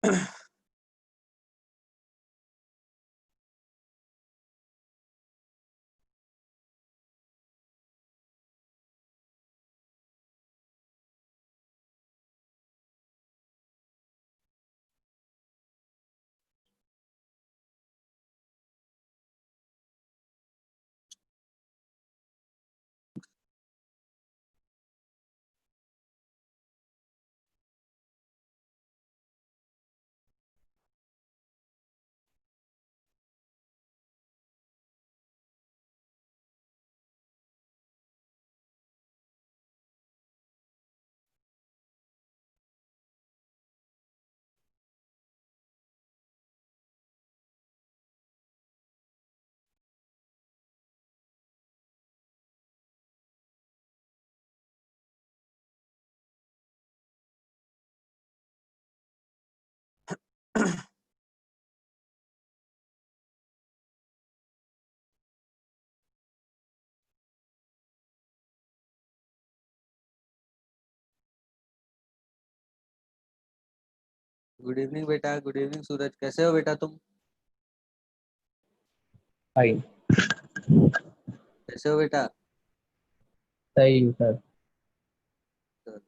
Good evening बेटा, good evening सूरज, कैसे हो बेटा तुम? फाइन। कैसे हो बेटा? सही हूँ सर। सर,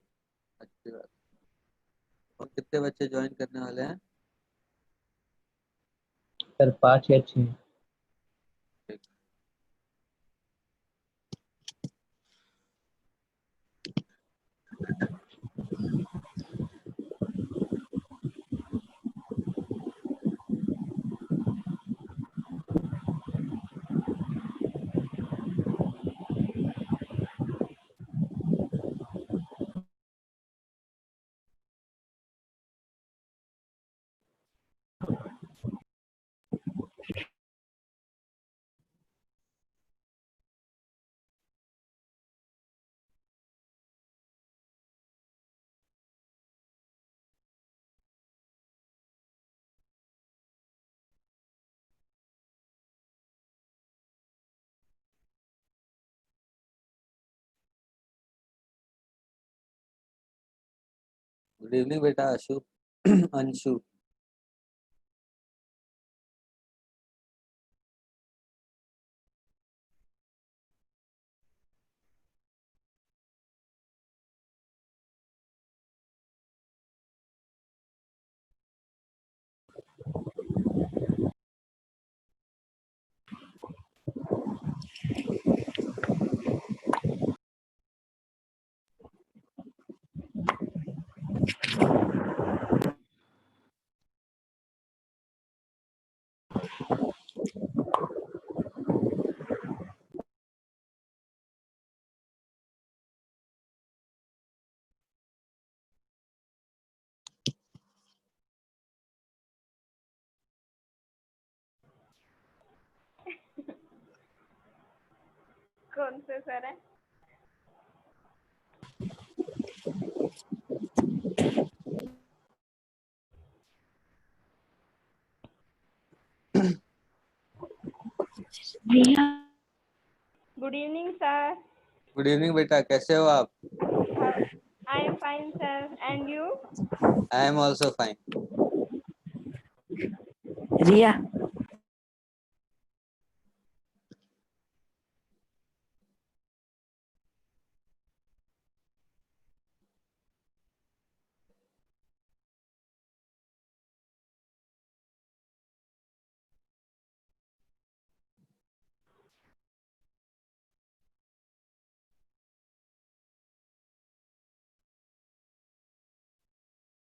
अच्छी बात। और कितने बच्चे ज्वाइन करने वाले हैं? सर 5 या 6। ठीक। गुड इवनिंग बेटा अशु। अंशु। कौन से सर है? Good evening sir. Good evening बेटा, कैसे हो आप? I am fine sir, and you? I am also fine. Riya.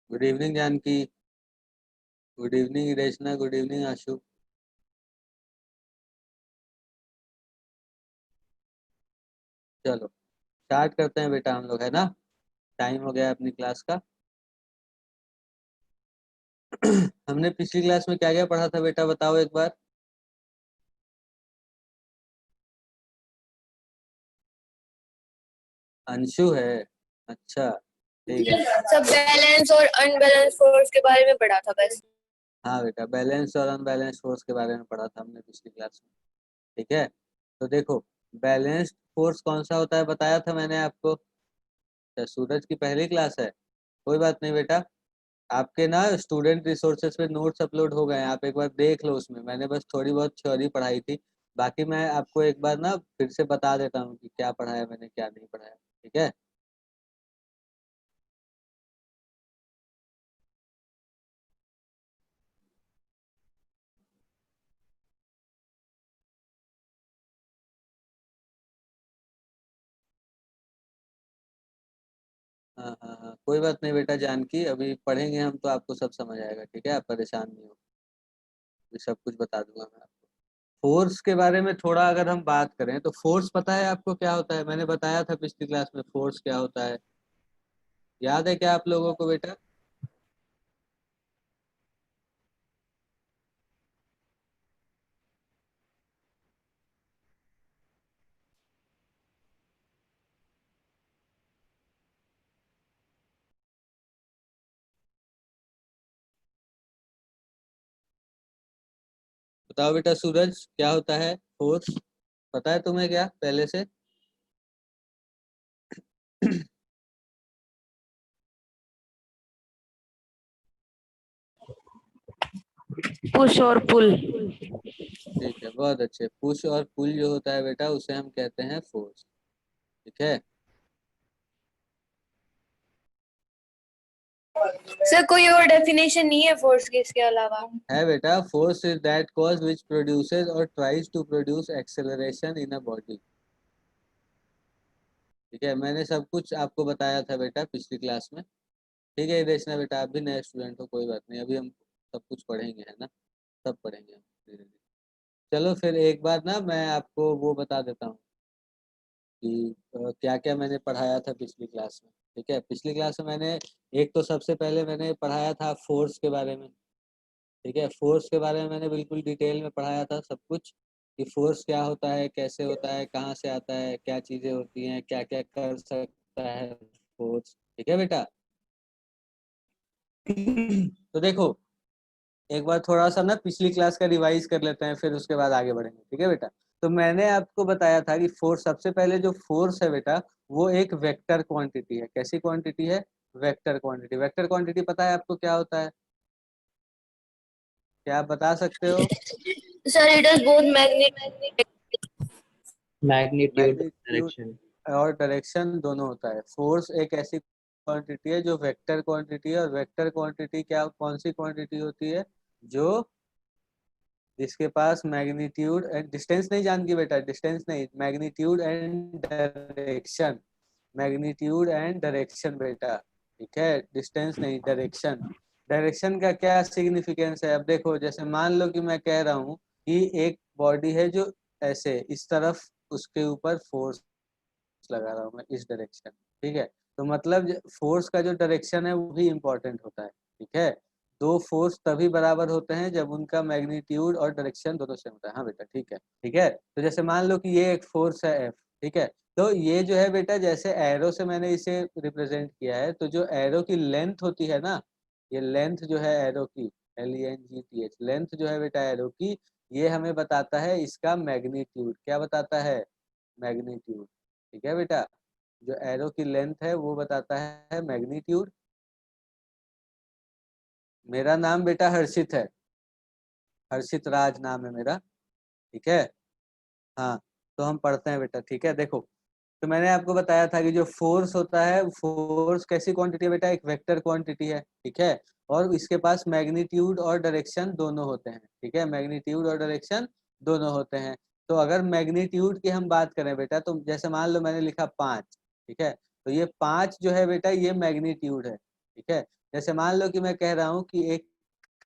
Good evening Janaki. Good evening Reshna, good evening Ashu. चलो स्टार्ट करते हैं बेटा हम लोग, है ना? टाइम हो गया अपनी क्लास का। हमने पिछली क्लास में क्या क्या पढ़ा था बेटा, बताओ एक बार। अंशु है, अच्छा ठीक है। सब बैलेंस और अनबैलेंस फोर्स के बारे में पढ़ा था बस। हाँ बेटा, बैलेंस और अनबैलेंस फोर्स के बारे में पढ़ा था हमने पिछली क्लास में। ठीक है, तो देखो बैलेंस्ड फोर्स कौन सा होता है बताया था मैंने आपको। अच्छा, सूरज की पहली क्लास है, कोई बात नहीं बेटा, आपके ना स्टूडेंट रिसोर्सेज पे नोट्स अपलोड हो गए हैं, आप एक बार देख लो उसमें। मैंने बस थोड़ी बहुत थ्योरी पढ़ाई थी, बाकी मैं आपको एक बार ना फिर से बता देता हूँ कि क्या पढ़ाया मैंने क्या नहीं पढ़ाया, ठीक है। हाँ हाँ हाँ, कोई बात नहीं बेटा जानकी, अभी पढ़ेंगे हम तो आपको सब समझ आएगा, ठीक है, आप परेशान नहीं हो, अभी सब कुछ बता दूंगा मैं आपको। फोर्स के बारे में थोड़ा अगर हम बात करें तो फोर्स पता है आपको क्या होता है? मैंने बताया था पिछली क्लास में फोर्स क्या होता है, याद है क्या आप लोगों को बेटा? बताओ बेटा सूरज, क्या होता है फोर्स? पता है तुम्हें क्या पहले से? पुश और पुल। ठीक है, बहुत अच्छे। पुश और पुल जो होता है बेटा उसे हम कहते हैं फोर्स, ठीक है। सर कोई और डेफिनेशन नहीं है फोर्स की इसके अलावा? है बेटा, force is that cause which produces और tries to produce acceleration in a body, ठीक है। मैंने सब कुछ आपको बताया था बेटा पिछली क्लास में, ठीक है। देखना बेटा, आप भी नए स्टूडेंट हो, कोई बात नहीं, अभी हम सब कुछ पढ़ेंगे, है ना, सब पढ़ेंगे हम धीरे धीरे। चलो फिर एक बार ना मैं आपको वो बता देता हूँ कि क्या क्या मैंने पढ़ाया था पिछली क्लास में, ठीक है। पिछली क्लास में मैंने एक तो सबसे पहले मैंने पढ़ाया था फोर्स के बारे में, ठीक है। फोर्स के बारे में मैंने बिल्कुल डिटेल में पढ़ाया था सब कुछ, कि फोर्स क्या होता है, कैसे होता है, कहाँ से आता है, क्या चीज़ें होती हैं, क्या क्या कर सकता है फोर्स, ठीक है बेटा। तो देखो, एक बार थोड़ा सा ना पिछली क्लास का रिवाइज कर लेते हैं, फिर उसके बाद आगे बढ़ेंगे, ठीक है बेटा। तो मैंने आपको बताया था कि फोर्स, सबसे पहले जो फोर्स है बेटा वो एक वेक्टर क्वांटिटी है। कैसी क्वांटिटी है? Vector quantity. वेक्टर क्वांटिटी पता है आपको क्या होता है? क्या आप बता सकते हो? Sir it is both magnetic. Magnitude magnitude direction. और डायरेक्शन दोनों होता है। फोर्स एक ऐसी क्वांटिटी है जो वेक्टर क्वांटिटी है, और वेक्टर क्वांटिटी क्या, कौन सी क्वांटिटी होती है? जो जिसके पास मैग्नीट्यूड एंड डिस्टेंस नहीं जानती बेटा, डिस्टेंस नहीं, magnitude and direction, magnitude and direction बेटा, ठीक है, डिस्टेंस नहीं, डायरेक्शन। डायरेक्शन का क्या सिग्निफिकेंस है? अब देखो, जैसे मान लो कि मैं कह रहा हूँ कि एक बॉडी है जो ऐसे इस तरफ, उसके ऊपर फोर्स लगा रहा हूँ मैं इस डायरेक्शन, ठीक है। तो मतलब फोर्स का जो डायरेक्शन है वो भी इम्पोर्टेंट होता है, ठीक है। दो फोर्स तभी बराबर होते हैं जब उनका मैग्नीट्यूड और डायरेक्शन दोनों सेम होता है। हाँ बेटा, ठीक है, ठीक है। तो जैसे मान लो कि ये एक फोर्स है एफ, ठीक है। तो ये जो है बेटा, जैसे एरो से मैंने इसे रिप्रेजेंट किया है, तो जो एरो की लेंथ होती है ना, ये लेंथ जो है एरो की, LENGTH, लेंथ जो है बेटा एरो की, ये हमें बताता है इसका मैग्नीट्यूड। क्या बताता है? मैग्नीट्यूड, ठीक है बेटा। जो एरो की लेंथ है वो बताता है मैग्नीट्यूड। मेरा नाम बेटा हर्षित है, हर्षित राज नाम है मेरा, ठीक है। हाँ, तो हम पढ़ते हैं बेटा, ठीक है। देखो, तो मैंने आपको बताया था कि जो फोर्स होता है, फोर्स कैसी क्वांटिटी है बेटा? एक वेक्टर क्वांटिटी है, ठीक है। और इसके पास मैग्नीट्यूड और डायरेक्शन दोनों होते हैं, ठीक है, मैग्नीट्यूड और डायरेक्शन दोनों होते हैं। तो अगर मैग्नीट्यूड की हम बात करें बेटा, तो जैसे मान लो मैंने लिखा 5, ठीक है। तो ये 5 जो है बेटा ये मैग्नीट्यूड है, ठीक है। जैसे मान लो कि मैं कह रहा हूँ कि एक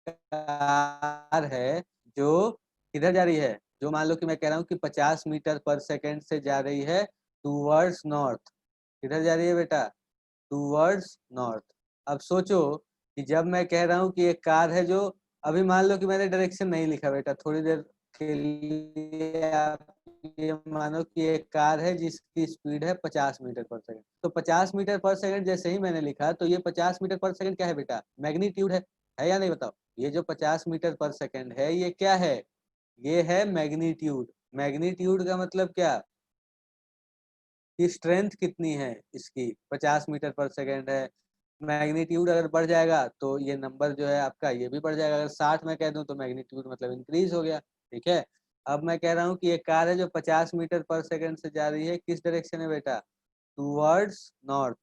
कार है जो किधर जा रही है, जो मान लो कि मैं कह रहा हूँ कि 50 मीटर पर सेकेंड से जा रही है टूवर्ड्स नॉर्थ। किधर जा रही है बेटा? Towards north. अब सोचो कि जब मैं कह रहा हूँ कि एक कार है जो, अभी मान लो कि मैंने डायरेक्शन नहीं लिखा बेटा, थोड़ी देर के लिए आप ये मानो कि एक कार है जिसकी स्पीड है 50 मीटर पर सेकंड। तो 50 मीटर पर सेकंड जैसे ही मैंने लिखा, तो ये 50 मीटर पर सेकंड क्या है बेटा? मैग्नीट्यूड है या नहीं बताओ? ये जो 50 मीटर पर सेकंड है ये क्या है? ये है मैग्नीट्यूड। मैग्नीट्यूड का मतलब क्या? कि स्ट्रेंथ कितनी है इसकी, 50 मीटर पर सेकेंड है, मैग्नीट्यूड अगर बढ़ जाएगा तो ये नंबर जो है आपका ये भी बढ़ जाएगा। अगर 60 मैं कह दूं तो मैग्नीट्यूड मतलब इंक्रीज हो गया, ठीक है। अब मैं कह रहा हूँ कि एक कार है जो 50 मीटर पर सेकंड से जा रही है, किस डायरेक्शन है बेटा? टूवर्ड्स नॉर्थ,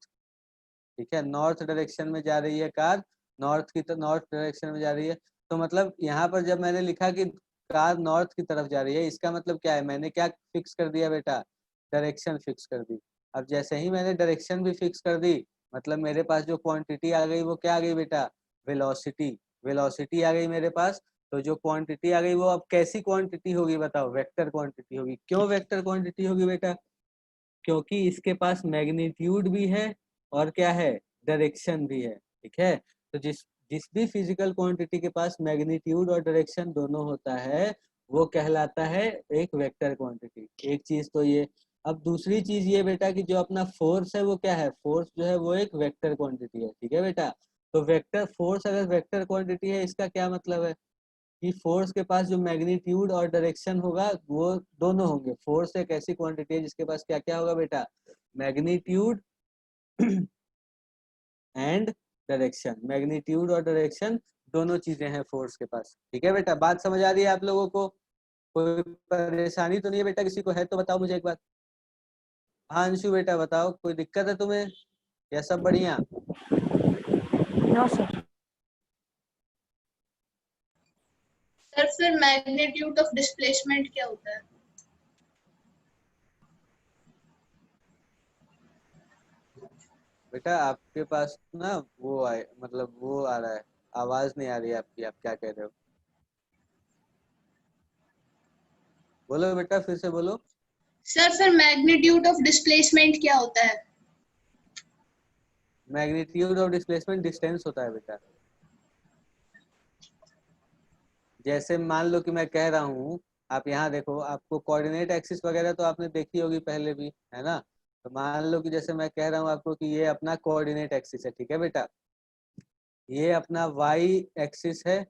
ठीक है, नॉर्थ डायरेक्शन में जा रही है कार, नॉर्थ डायरेक्शन में जा रही है। तो मतलब यहाँ पर जब मैंने लिखा कि कार नॉर्थ की तरफ जा रही है, इसका मतलब क्या है? मैंने क्या फिक्स कर दिया बेटा? डायरेक्शन फिक्स कर दी। अब जैसे ही मैंने डायरेक्शन भी फिक्स कर दी, मतलब मेरे पास जो क्वांटिटी आ गई वो क्या आ गई बेटा? वेलोसिटी। वेलोसिटी आ गई मेरे पास। तो जो क्वांटिटी आ गई वो अब कैसी क्वांटिटी होगी बताओ? वेक्टर क्वांटिटी होगी। क्यों वेक्टर क्वांटिटी होगी बेटा? क्योंकि इसके पास मैग्नीट्यूड भी है और क्या है? डायरेक्शन भी है, ठीक है। तो जिस जिस भी फिजिकल क्वांटिटी के पास मैग्नीट्यूड और डायरेक्शन दोनों होता है वो कहलाता है एक वेक्टर क्वांटिटी। एक चीज तो ये। अब दूसरी चीज ये बेटा कि जो अपना फोर्स है वो क्या है? फोर्स जो है वो एक वेक्टर क्वांटिटी है, ठीक है बेटा। तो वेक्टर फोर्स अगर वेक्टर क्वांटिटी है, इसका क्या मतलब है कि फोर्स के पास जो मैग्नीट्यूड और डायरेक्शन होगा वो दोनों होंगे। फोर्स एक ऐसी क्वांटिटी है जिसके पास क्या क्या होगा बेटा? Magnitude and direction. मैग्नीट्यूड और डायरेक्शन दोनों चीजें हैं फोर्स के पास, ठीक है बेटा। बात समझ आ रही है आप लोगों को? कोई परेशानी तो नहीं है बेटा? किसी को है तो बताओ मुझे एक बार। हाँ अंशु बेटा बताओ, कोई दिक्कत है तुम्हें या सब बढ़िया? No sir. सर फिर मैग्नीट्यूड ऑफ डिस्प्लेसमेंट क्या होता है? बेटा आपके पास ना वो आए, मतलब वो आ रहा है, आवाज नहीं आ रही है आपकी, आप क्या कह रहे हो? बोलो बेटा, फिर से बोलो। सर फिर मैग्नीट्यूड ऑफ डिस्प्लेसमेंट क्या होता है? मैग्नीट्यूड ऑफ डिस्प्लेसमेंट डिस्टेंस होता है बेटा। जैसे मान लो कि मैं कह रहा हूँ, आप यहाँ देखो, आपको कोऑर्डिनेट एक्सिस वगैरह तो आपने देखी होगी पहले भी, है ना। तो मान लो कि जैसे मैं कह रहा हूँ आपको कि ये अपना कोऑर्डिनेट एक्सिस है, ठीक है बेटा। ये अपना वाई एक्सिस है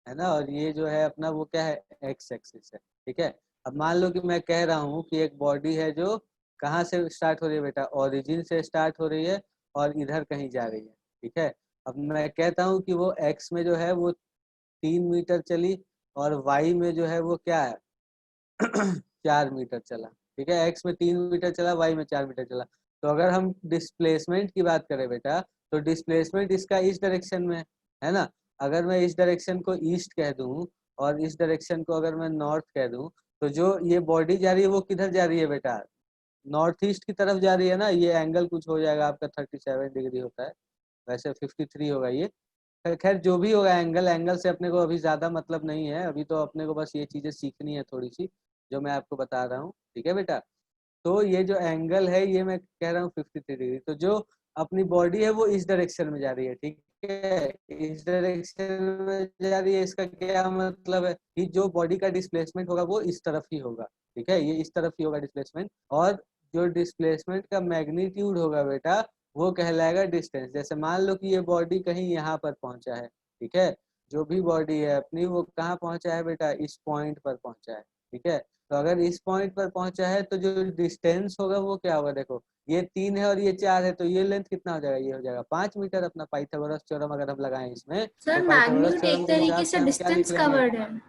ना, और ये जो है अपना वो क्या है? एक्स एक्सिस है, ठीक है। अब मान लो कि मैं कह रहा हूँ कि एक बॉडी है जो कहाँ से स्टार्ट हो रही है बेटा? ओरिजिन से स्टार्ट हो रही है और इधर कहीं जा रही है, ठीक है। अब मैं कहता हूँ कि वो एक्स में जो है वो 3 मीटर चली और वाई में जो है वो क्या है? 4 मीटर चला, ठीक है। एक्स में 3 मीटर चला, वाई में 4 मीटर चला। तो अगर हम डिस्प्लेसमेंट की बात करें बेटा, तो डिस्प्लेसमेंट इसका इस डायरेक्शन में है ना। अगर मैं इस डायरेक्शन को ईस्ट कह दूं और इस डायरेक्शन को अगर मैं नॉर्थ कह दूं, तो जो ये बॉडी जा रही है वो किधर जा रही है बेटा? नॉर्थ ईस्ट की तरफ जा रही है ना। ये एंगल कुछ हो जाएगा आपका 37 डिग्री होता है, वैसे 53 होगा ये। खैर जो भी होगा, एंगल एंगल से अपने को अभी ज्यादा मतलब नहीं है। अभी तो अपने को बस ये चीजें सीखनी है थोड़ी सी, जो मैं आपको बता रहा हूँ, ठीक है बेटा। तो ये जो एंगल है ये मैं कह रहा हूँ 53 डिग्री। तो जो अपनी बॉडी है वो इस डायरेक्शन में जा रही है, ठीक है। इस डायरेक्शन में जा रही है, इसका क्या मतलब है कि जो बॉडी का डिस्प्लेसमेंट होगा वो इस तरफ ही होगा, ठीक है। ये इस तरफ ही होगा डिस्प्लेसमेंट। और जो डिस्प्लेसमेंट का मैग्नीट्यूड होगा बेटा वो कहलाएगा डिस्टेंस। जैसे मान लो कि ये बॉडी कहीं यहाँ पर पहुंचा है, ठीक है। जो भी बॉडी है अपनी वो कहाँ पहुंचा है बेटा? इस पॉइंट पर पहुंचा है, ठीक है। तो अगर इस पॉइंट पर पहुंचा है तो जो डिस्टेंस होगा वो क्या होगा? देखो ये 3 है और ये 4 है, तो ये लेंथ कितना हो जाएगा? ये हो जाएगा 5 मीटर। अपना पाइथागोरस थ्योरम अगर हम लगाएं इसमें, सर तो पाइथागोरस मैग्नीट्यूड थ्योरम एक के हिसाब तरीके से से हम क्या लिख डिस्टेंस का लेंगे? वर्ड है।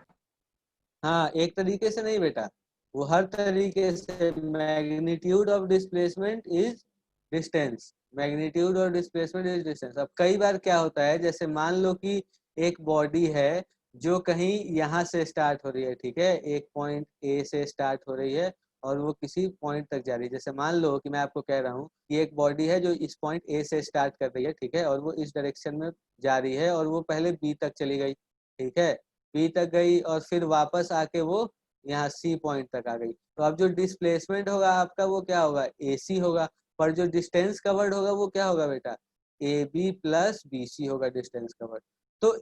हाँ, एक तरीके से नहीं बेटा, वो हर तरीके से। Magnitude of displacement is distance. Magnitude और डिस्प्लेसमेंट इज डिस्टेंस। अब कई बार क्या होता है, जैसे मान लो कि एक बॉडी है जो कहीं यहाँ से स्टार्ट हो रही है, ठीक है। एक पॉइंट ए से स्टार्ट हो रही है और वो किसी पॉइंट तक जा रही है। जैसे मान लो कि मैं आपको कह रहा हूँ कि एक बॉडी है जो इस पॉइंट ए से स्टार्ट कर रही है, ठीक है, और वो इस डायरेक्शन में जा रही है और वो पहले बी तक चली गई, ठीक है। बी तक गई और फिर वापस आके वो यहाँ सी पॉइंट तक आ गई। तो अब जो डिस्प्लेसमेंट होगा आपका वो क्या होगा? AC होगा। पर जो डिस्टेंस कवर्ड होगा वो क्या होगा बेटा? AB प्लस BC होगा डिस्टेंस कवर्ड। तो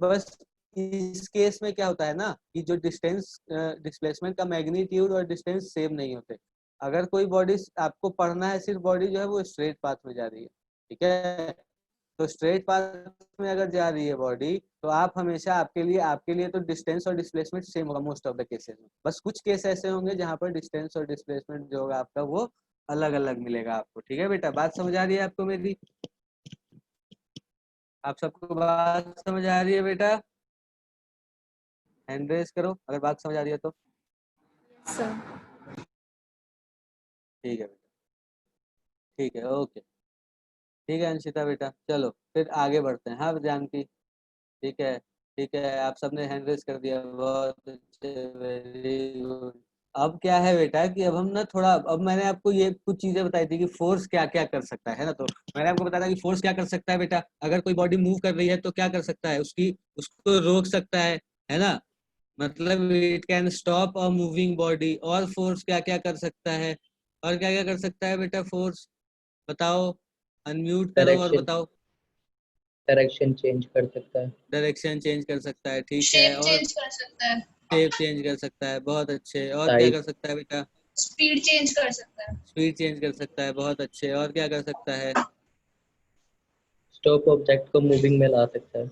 बस इस केस में क्या होता है ना कि जो डिस्प्लेसमेंट का मैग्नीट्यूड और डिस्टेंस सेम नहीं होते। अगर कोई बॉडी आपको पढ़ना है, सिर्फ बॉडी जो है वो स्ट्रेट पाथ में जा रही है, ठीक है। तो स्ट्रेट पाथ में अगर जा रही है बॉडी, तो आप हमेशा आपके लिए तो डिस्टेंस और डिस्प्लेसमेंट सेम होगा मोस्ट ऑफ द केसेस में। बस कुछ केस ऐसे होंगे जहां पर डिस्टेंस और डिस्प्लेसमेंट जो होगा आपका वो अलग अलग मिलेगा आपको, ठीक है बेटा। बात समझ आ रही है आपको मेरी? आप सबको बात समझ आ रही है बेटा? हैंड रेज करो अगर बात समझ आ रही है तो। सर। ठीक है बेटा, ठीक है, ओके। ठीक है अंशिता बेटा, चलो फिर आगे बढ़ते हैं। हाँ जानकी, ठीक है, ठीक है, आप सबने हैंड रेज कर दिया, बहुत अच्छे, वेरी गुड। अब क्या है बेटा कि अब हम ना थोड़ा, अब मैंने आपको ये कुछ चीजें बताई थी कि फोर्स क्या क्या कर सकता है ना, तो मैंने आपको बताया था कि फोर्स क्या कर सकता है बेटा, अगर कोई बॉडी मूव कर रही है तो क्या कर सकता है, उसकी उसको रोक सकता है ना, मतलब it can stop a moving body. और फोर्स क्या क्या कर सकता है, और क्या क्या कर सकता है बेटा फोर्स, बताओ, अनम्यूट करो और डायरेक्शन बताओ। डायरेक्शन चेंज कर सकता है। डायरेक्शन चेंज कर सकता है, ठीक है, शेप और चेंज कर सकता है, शेप चेंज कर सकता है, बहुत अच्छे, और क्या साइज कर सकता है बेटा, स्पीड चेंज कर सकता है, स्पीड चेंज कर सकता है, बहुत अच्छे, और क्या कर सकता है, स्टॉप ऑब्जेक्ट को मूविंग में ला सकता है।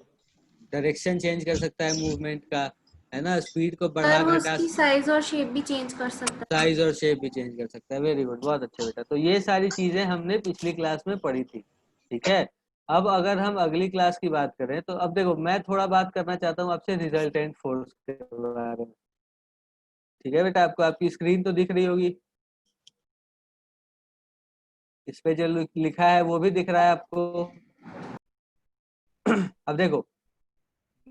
डायरेक्शन चेंज कर सकता है मूवमेंट का, है ना, स्पीड को बढ़ा सर वो घटा, उसकी साइज और शेप भी चेंज कर सकता है। साइज और शेप भी चेंज कर सकता है, वेरी गुड, बहुत अच्छे बेटा। तो ये सारी चीजें हमने पिछली क्लास में पढ़ी थी, ठीक है। अब अगर हम अगली क्लास की बात करें तो अब देखो मैं थोड़ा बात करना चाहता हूँ आपसे रिजल्टेंट फोर्स के बारे में, ठीक है बेटा। आपको आपकी स्क्रीन तो दिख रही होगी, इस पे जो लिखा है वो भी दिख रहा है आपको। अब देखो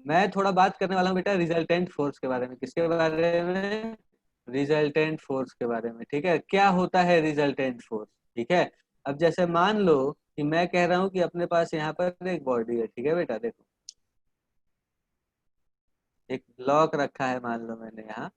मैं थोड़ा बात करने वाला हूँ बेटा रिजल्टेंट फोर्स के बारे में, किसके बारे में, रिजल्टेंट फोर्स के बारे में, ठीक है। क्या होता है रिजल्टेंट फोर्स, ठीक है। अब जैसे मान लो कि मैं कह रहा हूँ कि अपने पास यहाँ पर एक बॉडी है, ठीक है बेटा, देखो एक ब्लॉक रखा है मान लो मैंने यहाँ,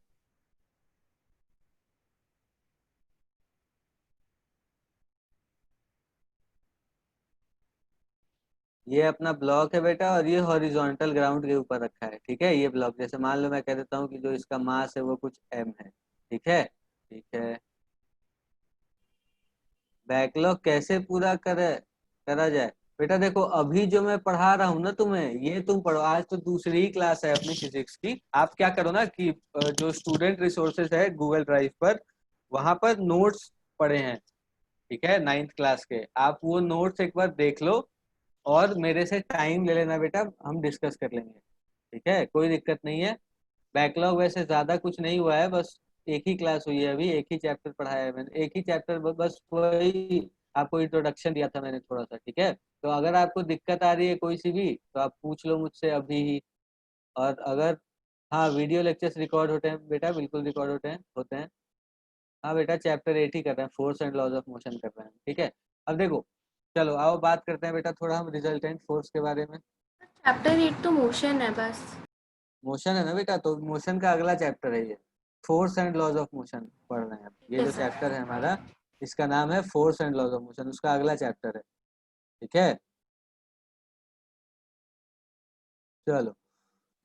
ये अपना ब्लॉक है बेटा, और ये हॉरिजॉन्टल ग्राउंड के ऊपर रखा है, ठीक है। ये ब्लॉक जैसे मान लो मैं कह देता हूँ कि जो इसका मास है वो कुछ m है, ठीक है, ठीक है। बैकलॉग कैसे पूरा करा जाए बेटा, देखो अभी जो मैं पढ़ा रहा हूँ ना तुम्हें, ये तुम पढ़ो, आज तो दूसरी ही क्लास है अपनी फिजिक्स की। आप क्या करो ना कि जो स्टूडेंट रिसोर्सेज है गूगल ड्राइव पर, वहां पर नोट्स पड़े हैं, ठीक है, 9th क्लास के, आप वो नोट्स एक बार देख लो और मेरे से टाइम ले लेना बेटा, हम डिस्कस कर लेंगे, ठीक है, कोई दिक्कत नहीं है। बैकलॉग वैसे ज्यादा कुछ नहीं हुआ है, बस एक ही क्लास हुई है, अभी एक ही चैप्टर पढ़ाया है मैंने, एक ही चैप्टर, बस वही आपको इंट्रोडक्शन दिया था मैंने थोड़ा सा, ठीक है। तो अगर आपको दिक्कत आ रही है कोई सी भी तो आप पूछ लो मुझसे अभी ही। और अगर, हाँ वीडियो लेक्चर्स रिकॉर्ड होते हैं बेटा, बिल्कुल रिकॉर्ड होते हैं। हाँ बेटा चैप्टर 8 ही कर रहे हैं, force and laws of motion कर रहे हैं, ठीक है। अब देखो चलो आओ बात करते हैं बेटा थोड़ा हम रिजल्टेंट फोर्स के बारे में। चैप्टर 8 तो मोशन है बस। मोशन है ना बेटा, तो मोशन का अगला चैप्टर है ये, force and laws of motion पढ़ रहे हैं आप। ठीक ये है जो सर। चैप्टर है हमारा, इसका नाम है force and laws of motion, उसका अगला चैप्टर है, ठीक है। चलो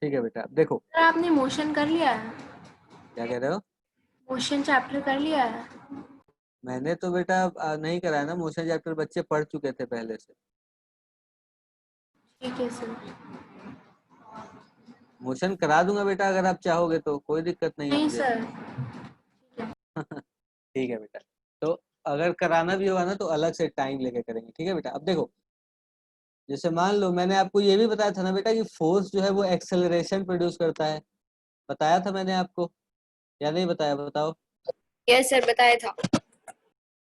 ठीक है बेटा, अब देखो सर आपने मोशन कर लिया है? क्या कह रहे हो। मोशन चैप्टर कर लिया है? मैंने तो बेटा नहीं कराया ना मोशन चैप्टर, बच्चे पढ़ चुके थे पहले से। ठीक है सर। मोशन करा दूंगा बेटा अगर आप चाहोगे तो, कोई दिक्कत नहीं है नहीं मुझे। सर। ठीक है बेटा, तो अगर कराना भी होगा ना तो अलग से टाइम लेके करेंगे, ठीक है बेटा। अब देखो जैसे मान लो मैंने आपको ये भी बताया था ना बेटा कि फोर्स जो है वो एक्सेलरेशन प्रोड्यूस करता है, बताया था मैंने आपको या नहीं बताया, बताओ। यस सर, बताया था।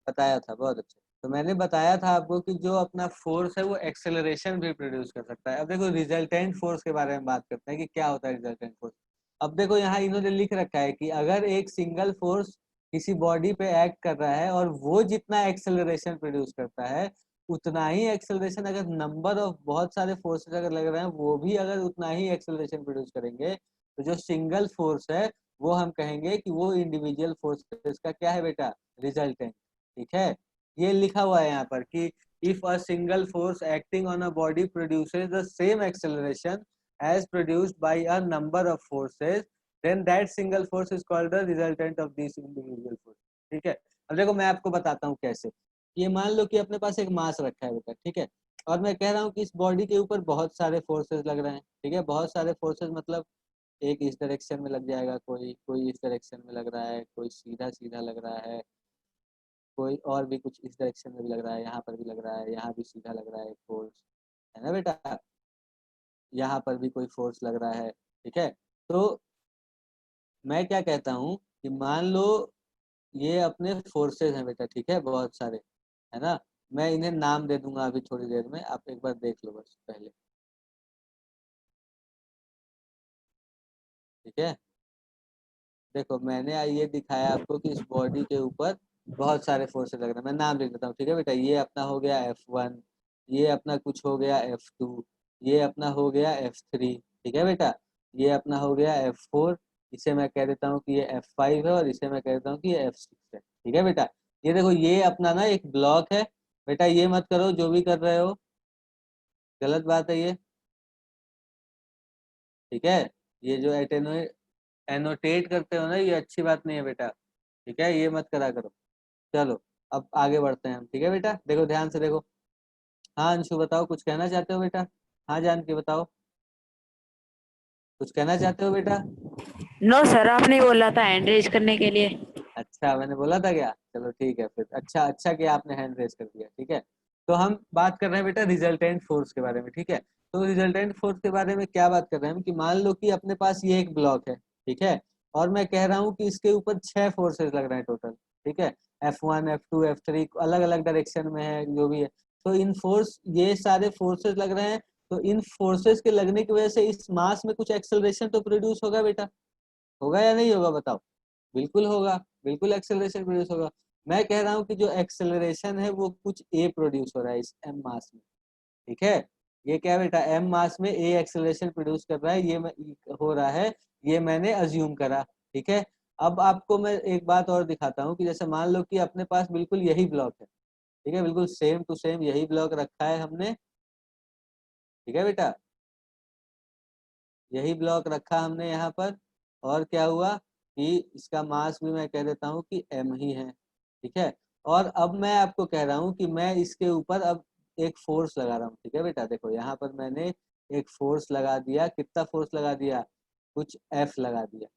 बताया था, बहुत अच्छा। तो मैंने बताया था आपको कि जो अपना फोर्स है वो एक्सेलरेशन भी प्रोड्यूस कर सकता है। अब देखो रिजल्टेंट फोर्स के बारे में बात करते हैं कि क्या होता है रिजल्टेंट फोर्स। अब देखो यहाँ इन्होंने लिख रखा है कि अगर एक सिंगल फोर्स किसी बॉडी पे एक्ट कर रहा है और वो जितना एक्सेलरेशन प्रोड्यूस करता है, उतना ही एक्सेलरेशन अगर नंबर ऑफ बहुत सारे फोर्सेस अगर लग रहे हैं वो भी अगर उतना ही एक्सेलरेशन प्रोड्यूस करेंगे, तो जो सिंगल फोर्स है वो हम कहेंगे कि वो इंडिविजुअल फोर्सेस का क्या है बेटा, रिजल्टेंट, ठीक है। ये लिखा हुआ है यहाँ पर कि if a single force acting on a body produces the same acceleration as produced by a number of forces, then that single force is called the resultant of these individual forces, ठीक है। अब देखो मैं आपको बताता हूँ कैसे। ये मान लो कि अपने पास एक मास रखा है बेटा, ठीक है, और मैं कह रहा हूँ कि इस बॉडी के ऊपर बहुत सारे फोर्सेस लग रहे हैं, ठीक है, बहुत सारे फोर्सेस मतलब एक इस डायरेक्शन में लग जाएगा, कोई कोई इस डायरेक्शन में लग रहा है, कोई सीधा सीधा लग रहा है, कोई और भी कुछ इस डायरेक्शन में भी लग रहा है, यहाँ पर भी लग रहा है, यहाँ भी सीधा लग रहा है फोर्स, है ना बेटा। यहाँ पर भी कोई फोर्स लग रहा है, ठीक है। तो मैं क्या कहता हूँ कि मान लो ये अपने फोर्सेस हैं बेटा, ठीक है, बहुत सारे, है ना। मैं इन्हें नाम दे दूंगा अभी थोड़ी देर में, आप एक बार देख लो बस पहले, ठीक है। देखो मैंने ये दिखाया आपको कि इस बॉडी के ऊपर बहुत सारे फोर्सेस लग रहे हैं। मैं नाम लिख देता हूँ, ठीक है बेटा। ये अपना हो गया F1, ये अपना कुछ हो गया F2, ये अपना हो गया F3, ठीक है बेटा। ये अपना हो गया F4, इसे मैं कह देता हूँ कि ये F5 है, और इसे मैं कह देता हूँ कि ये F6 है, ठीक है बेटा। ये देखो ये अपना ना एक ब्लॉक है बेटा, ये मत करो जो भी कर रहे हो, गलत बात है ये, ठीक है। ये जो एनोटेट करते हो ना, ये अच्छी बात नहीं है बेटा, ठीक है, ये मत करा करो। चलो अब आगे बढ़ते हैं हम, ठीक है बेटा। देखो ध्यान से देखो। हाँ अंशु बताओ, कुछ कहना चाहते हो बेटा? हाँ जान के बताओ, कुछ कहना चाहते हो बेटा? नो सर, आपने बोला था हैंड रेज करने के लिए। अच्छा मैंने बोला था क्या? चलो ठीक है फिर, अच्छा अच्छा कि आपने हैंड रेस कर दिया, ठीक है। तो हम बात कर रहे हैं बेटा रिजल्टेंट फोर्स के बारे में, ठीक है। तो रिजल्टेंट फोर्स के बारे में क्या बात कर रहे हैं हम कि मान लो कि अपने पास ये एक ब्लॉक है, ठीक है, और मैं कह रहा हूँ कि इसके ऊपर 6 फोर्सेस लग रहे हैं टोटल, ठीक है। F1 F2 F3 अलग अलग डायरेक्शन में है, जो भी है। तो इन फोर्स, ये सारे फोर्सेस लग रहे हैं, तो इन फोर्सेस के लगने की वजह से इस मास में कुछ एक्सेलरेशन तो प्रोड्यूस होगा बेटा, होगा या नहीं होगा बताओ? बिल्कुल होगा, बिल्कुल एक्सेलरेशन प्रोड्यूस होगा। मैं कह रहा हूँ कि जो एक्सेलरेशन है वो कुछ ए प्रोड्यूस हो रहा है इस एम मास में, ठीक है। ये क्या बेटा, एम मास में ए एक्सेलरेशन प्रोड्यूस कर रहा है, हो रहा है, ये मैंने अज्यूम करा, ठीक है। अब आपको मैं एक बात और दिखाता हूँ कि जैसे मान लो कि अपने पास बिल्कुल यही ब्लॉक है, ठीक है, बिल्कुल सेम टू सेम यही ब्लॉक रखा है हमने, ठीक है बेटा, यही ब्लॉक रखा हमने यहाँ पर। और क्या हुआ कि इसका मास भी मैं कह देता हूँ कि m ही है, ठीक है। और अब मैं आपको कह रहा हूँ कि मैं इसके ऊपर अब एक फोर्स लगा रहा हूँ, ठीक है बेटा। देखो यहाँ पर मैंने एक फोर्स लगा दिया, कितना फोर्स लगा दिया, कुछ F लगा दिया,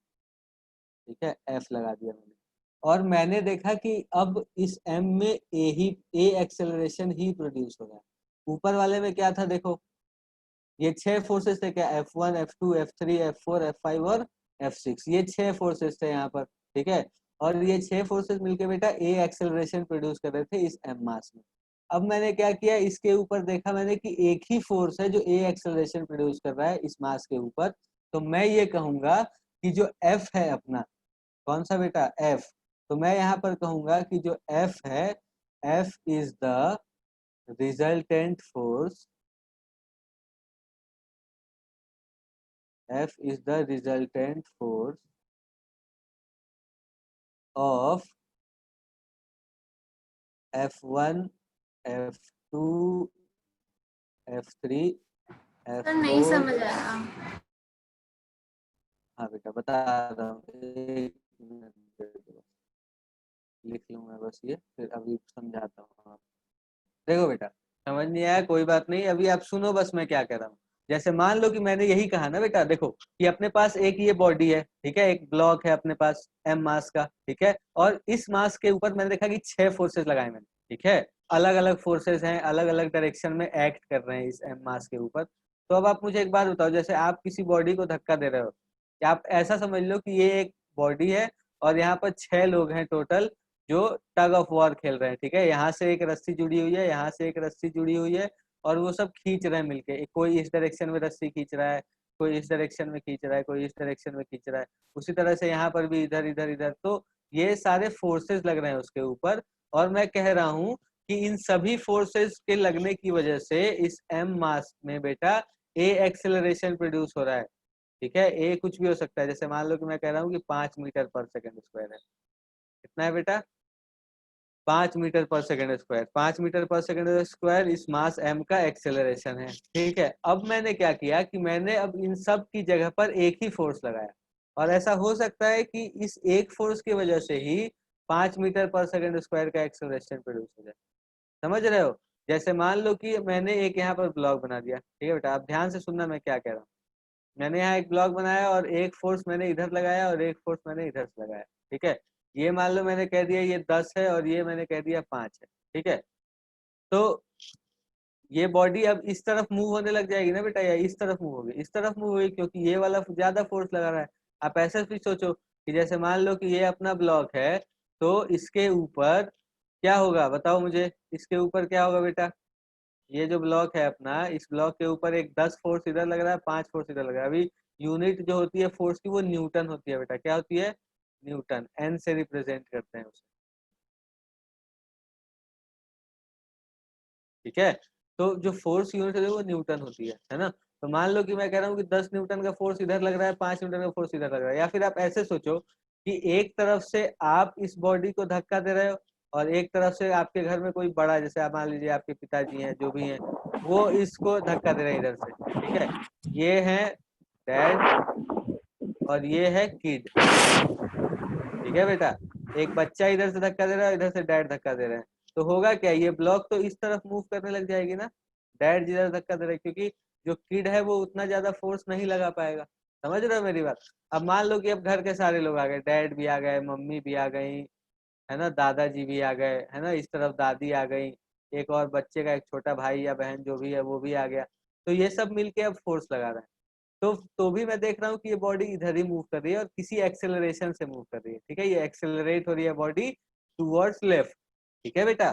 ठीक है, F लगा दिया मैंने। और मैंने देखा कि अब इस m में ए एक्सेलरेशन ही प्रोड्यूस हो रहा है। ऊपर वाले में क्या था देखो, ये 6 फोर्सेस थे क्या, F1 F2 F3 F4 F5 और F6, ये 6 फोर्सेस थे यहाँ पर, ठीक है। और ये 6 फोर्सेस मिलके बेटा ए एक्सेलरेशन प्रोड्यूस कर रहे थे इस एम मास में। अब मैंने क्या किया, इसके ऊपर देखा मैंने कि एक ही फोर्स है जो ए एक्सेलरेशन प्रोड्यूस कर रहा है इस मास के ऊपर। तो मैं ये कहूंगा कि जो F है अपना, कौन सा बेटा, F, तो मैं यहाँ पर कहूंगा कि जो F है, F is the resultant force, F is the resultant force of F1, F2, F3, sir नहीं F4। समझ आया। हाँ बेटा बता रहा हूँ, एक मिनट दे दो, लिख लूँ मैं बस ये, फिर अभी समझाता हूँ। देखो बेटा समझ नहीं आया, कोई बात नहीं, अभी आप सुनो बस मैं क्या कह रहा हूँ। जैसे मान लो कि मैंने यही कहा ना बेटा, देखो कि अपने पास एक ये बॉडी है, ठीक है, एक ब्लॉक है अपने पास एम मास का, ठीक है। और इस मास के ऊपर मैंने देखा कि 6 फोर्सेस लगाए मैंने, ठीक है, अलग अलग फोर्सेस हैं, अलग अलग डायरेक्शन में एक्ट कर रहे हैं इस एम मास के ऊपर। तो अब आप मुझे एक बात बताओ, जैसे आप किसी बॉडी को धक्का दे रहे हो, कि आप ऐसा समझ लो कि ये एक बॉडी है और यहाँ पर 6 लोग हैं टोटल जो टग ऑफ वॉर खेल रहे हैं, ठीक है। यहाँ से एक रस्सी जुड़ी हुई है, यहाँ से एक रस्सी जुड़ी हुई है, और वो सब खींच रहे हैं मिलके, कोई इस डायरेक्शन में रस्सी खींच रहा है, कोई इस डायरेक्शन में खींच रहा है, कोई इस डायरेक्शन में खींच रहा है। उसी तरह से यहाँ पर भी इधर इधर इधर, तो ये सारे फोर्सेस लग रहे हैं उसके ऊपर। और मैं कह रहा हूँ कि इन सभी फोर्सेस के लगने की वजह से इस एम मास में बेटा ए एक्सेलरेशन प्रोड्यूस हो रहा है, ठीक है। ए कुछ भी हो सकता है, जैसे मान लो कि मैं कह रहा हूँ कि 5 मीटर पर सेकंड स्क्वायर है, कितना है बेटा, 5 मीटर पर सेकंड स्क्वायर, 5 मीटर पर सेकंड स्क्वायर इस मास m का एक्सेलरेशन है, ठीक है। अब मैंने क्या किया कि मैंने अब इन सब की जगह पर एक ही फोर्स लगाया, और ऐसा हो सकता है कि इस एक फोर्स की वजह से ही 5 मीटर पर सेकंड स्क्वायर का एक्सेलरेशन प्रोड्यूस हो जाए। समझ रहे हो? जैसे मान लो कि मैंने एक यहाँ पर ब्लॉक बना दिया, ठीक है बेटा, आप ध्यान से सुनना मैं क्या कह रहा हूँ। मैंने यहाँ एक ब्लॉक बनाया और एक फोर्स मैंने इधर लगाया और एक फोर्स मैंने इधर से लगाया, ठीक है। ये मान लो मैंने कह दिया ये 10 है और ये मैंने कह दिया 5 है, ठीक है। तो ये बॉडी अब इस तरफ मूव होने लग जाएगी ना बेटा, या इस तरफ मूव होगी, इस तरफ मूव होगी, क्योंकि ये वाला ज्यादा फोर्स लगा रहा है। आप ऐसे भी सोचो कि जैसे मान लो कि ये अपना ब्लॉक है, तो इसके ऊपर क्या होगा बताओ मुझे, इसके ऊपर क्या होगा बेटा? ये जो ब्लॉक है अपना, इस ब्लॉक के ऊपर एक 10 फोर्स इधर लग रहा है, 5 फोर्स इधर लग रहा है। अभी यूनिट जो होती है फोर्स की वो न्यूटन होती है बेटा। क्या होती है? न्यूटन। एन से रिप्रेजेंट करते हैं उसे, ठीक है। तो जो फोर्स यूनिट है वो न्यूटन होती है ना। तो मान लो कि मैं कह रहा हूँ कि 10 न्यूटन का फोर्स इधर लग रहा है, 5 न्यूटन का फोर्स इधर लग रहा है। या फिर आप ऐसे सोचो कि एक तरफ से आप इस बॉडी को धक्का दे रहे हो और एक तरफ से आपके घर में कोई बड़ा, जैसे आप मान लीजिए आपके पिताजी हैं, जो भी हैं, वो इसको धक्का दे रहे हैं इधर से, ठीक है। ये है डैड और ये है किड, ठीक है बेटा। एक बच्चा इधर से धक्का दे रहा है, इधर से डैड धक्का दे रहे हैं। तो होगा क्या, ये ब्लॉक तो इस तरफ मूव करने लग जाएगी ना, डैड जिधर धक्का दे रहे हैं, क्योंकि जो किड है वो उतना ज्यादा फोर्स नहीं लगा पाएगा। समझ रहे हो मेरी बात? अब मान लो कि अब घर के सारे लोग आ गए, डैड भी आ गए, मम्मी भी आ गई, है ना, दादाजी भी आ गए, है ना, इस तरफ दादी आ गई, एक और बच्चे का एक छोटा भाई या बहन जो भी है वो भी आ गया। तो ये सब मिलके अब फोर्स लगा रहे हैं। तो भी मैं देख रहा हूँ कि ये बॉडी इधर ही मूव कर रही है और किसी एक्सेलरेशन से मूव कर रही है, ठीक है। ये एक्सेलरेट हो रही है बॉडी टूवर्ड्स लेफ्ट, ठीक है बेटा।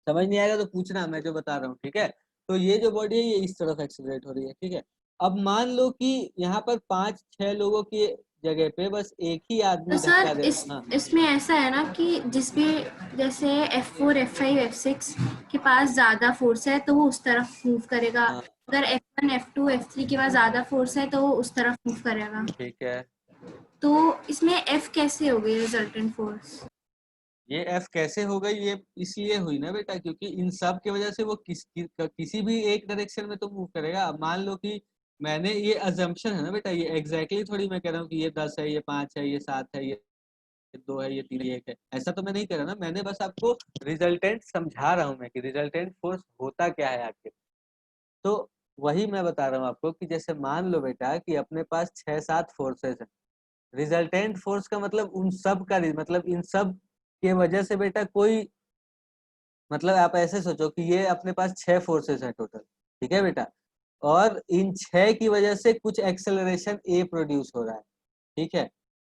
समझ नहीं आएगा तो पूछना, मैं जो बता रहा हूँ, ठीक है। तो ये जो बॉडी है ये इस तरफ एक्सेलरेट हो रही है, ठीक है। अब मान लो कि यहाँ पर 5-6 लोगों की जगह पे बस एक ही तो आदमी धक्का सर दे। हाँ इसमें ऐसा है ना कि जिस भी जैसे F4, F5, F6 के पास ज्यादा फोर्स है तो वो उस तरफ मूव करेगा, हाँ अगर F1, F2, F3 के पास ज्यादा फोर्स है तो वो उस तरफ मूव करेगा। ठीक है। तो इसमें F कैसे हो गई रिजल्टेंट फोर्स? ये एफ कैसे हो गई, ये इसलिए हुई ना बेटा क्योंकि इन सब की वजह से वो किसी भी एक डायरेक्शन में तो मूव करेगा। अब मान लो कि मैंने ये अजम्पशन है ना बेटा, ये एग्जैक्टली थोड़ी मैं कह रहा हूँ कि ये 10 है, ये 5 है, ये 7 है, ये 2 है, ये 3 है, 1 है, ऐसा तो मैं नहीं कर रहा ना। मैंने बस आपको रिजल्टेंट समझा रहा हूँ मैं कि रिजल्टेंट फोर्स होता क्या है आखिर। तो वही मैं बता रहा हूँ आपको कि जैसे मान लो बेटा कि अपने पास 6-7 फोर्सेस है। रिजल्टेंट फोर्स का मतलब उन सब का, मतलब इन सब के वजह से बेटा कोई, मतलब आप ऐसे सोचो कि ये अपने पास 6 फोर्सेस है टोटल, ठीक है बेटा। और इन 6 की वजह से कुछ एक्सेलरेशन ए प्रोड्यूस हो रहा है, ठीक है।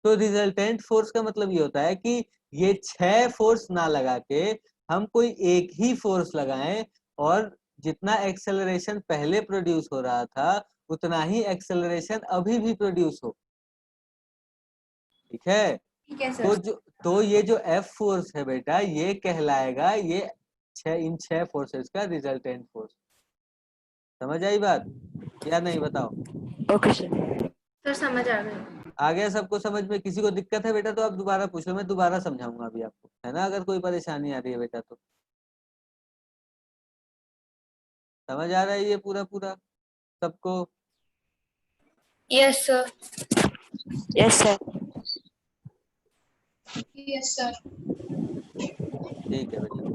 तो रिजल्टेंट फोर्स का मतलब ये होता है कि ये 6 फोर्स ना लगा के हम कोई एक ही फोर्स लगाएं और जितना एक्सेलरेशन पहले प्रोड्यूस हो रहा था उतना ही एक्सेलरेशन अभी भी प्रोड्यूस हो, ठीक है। ठीक है तो सर। ये जो एफ फोर्स है बेटा ये कहलाएगा ये इन 6 फोर्सेस का रिजल्टेंट फोर्स। समझ आई बात या नहीं बताओ? Okay sir. सर समझ आ गया। आ गया सबको समझ में? किसी को दिक्कत है बेटा तो आप दोबारा पूछ लो, मैं दोबारा समझाऊंगा अभी आपको, है ना। अगर कोई परेशानी आ रही है बेटा तो समझ आ रहा है ये पूरा पूरा सबको? Yes sir. Yes sir. Yes sir. ठीक है बेटा।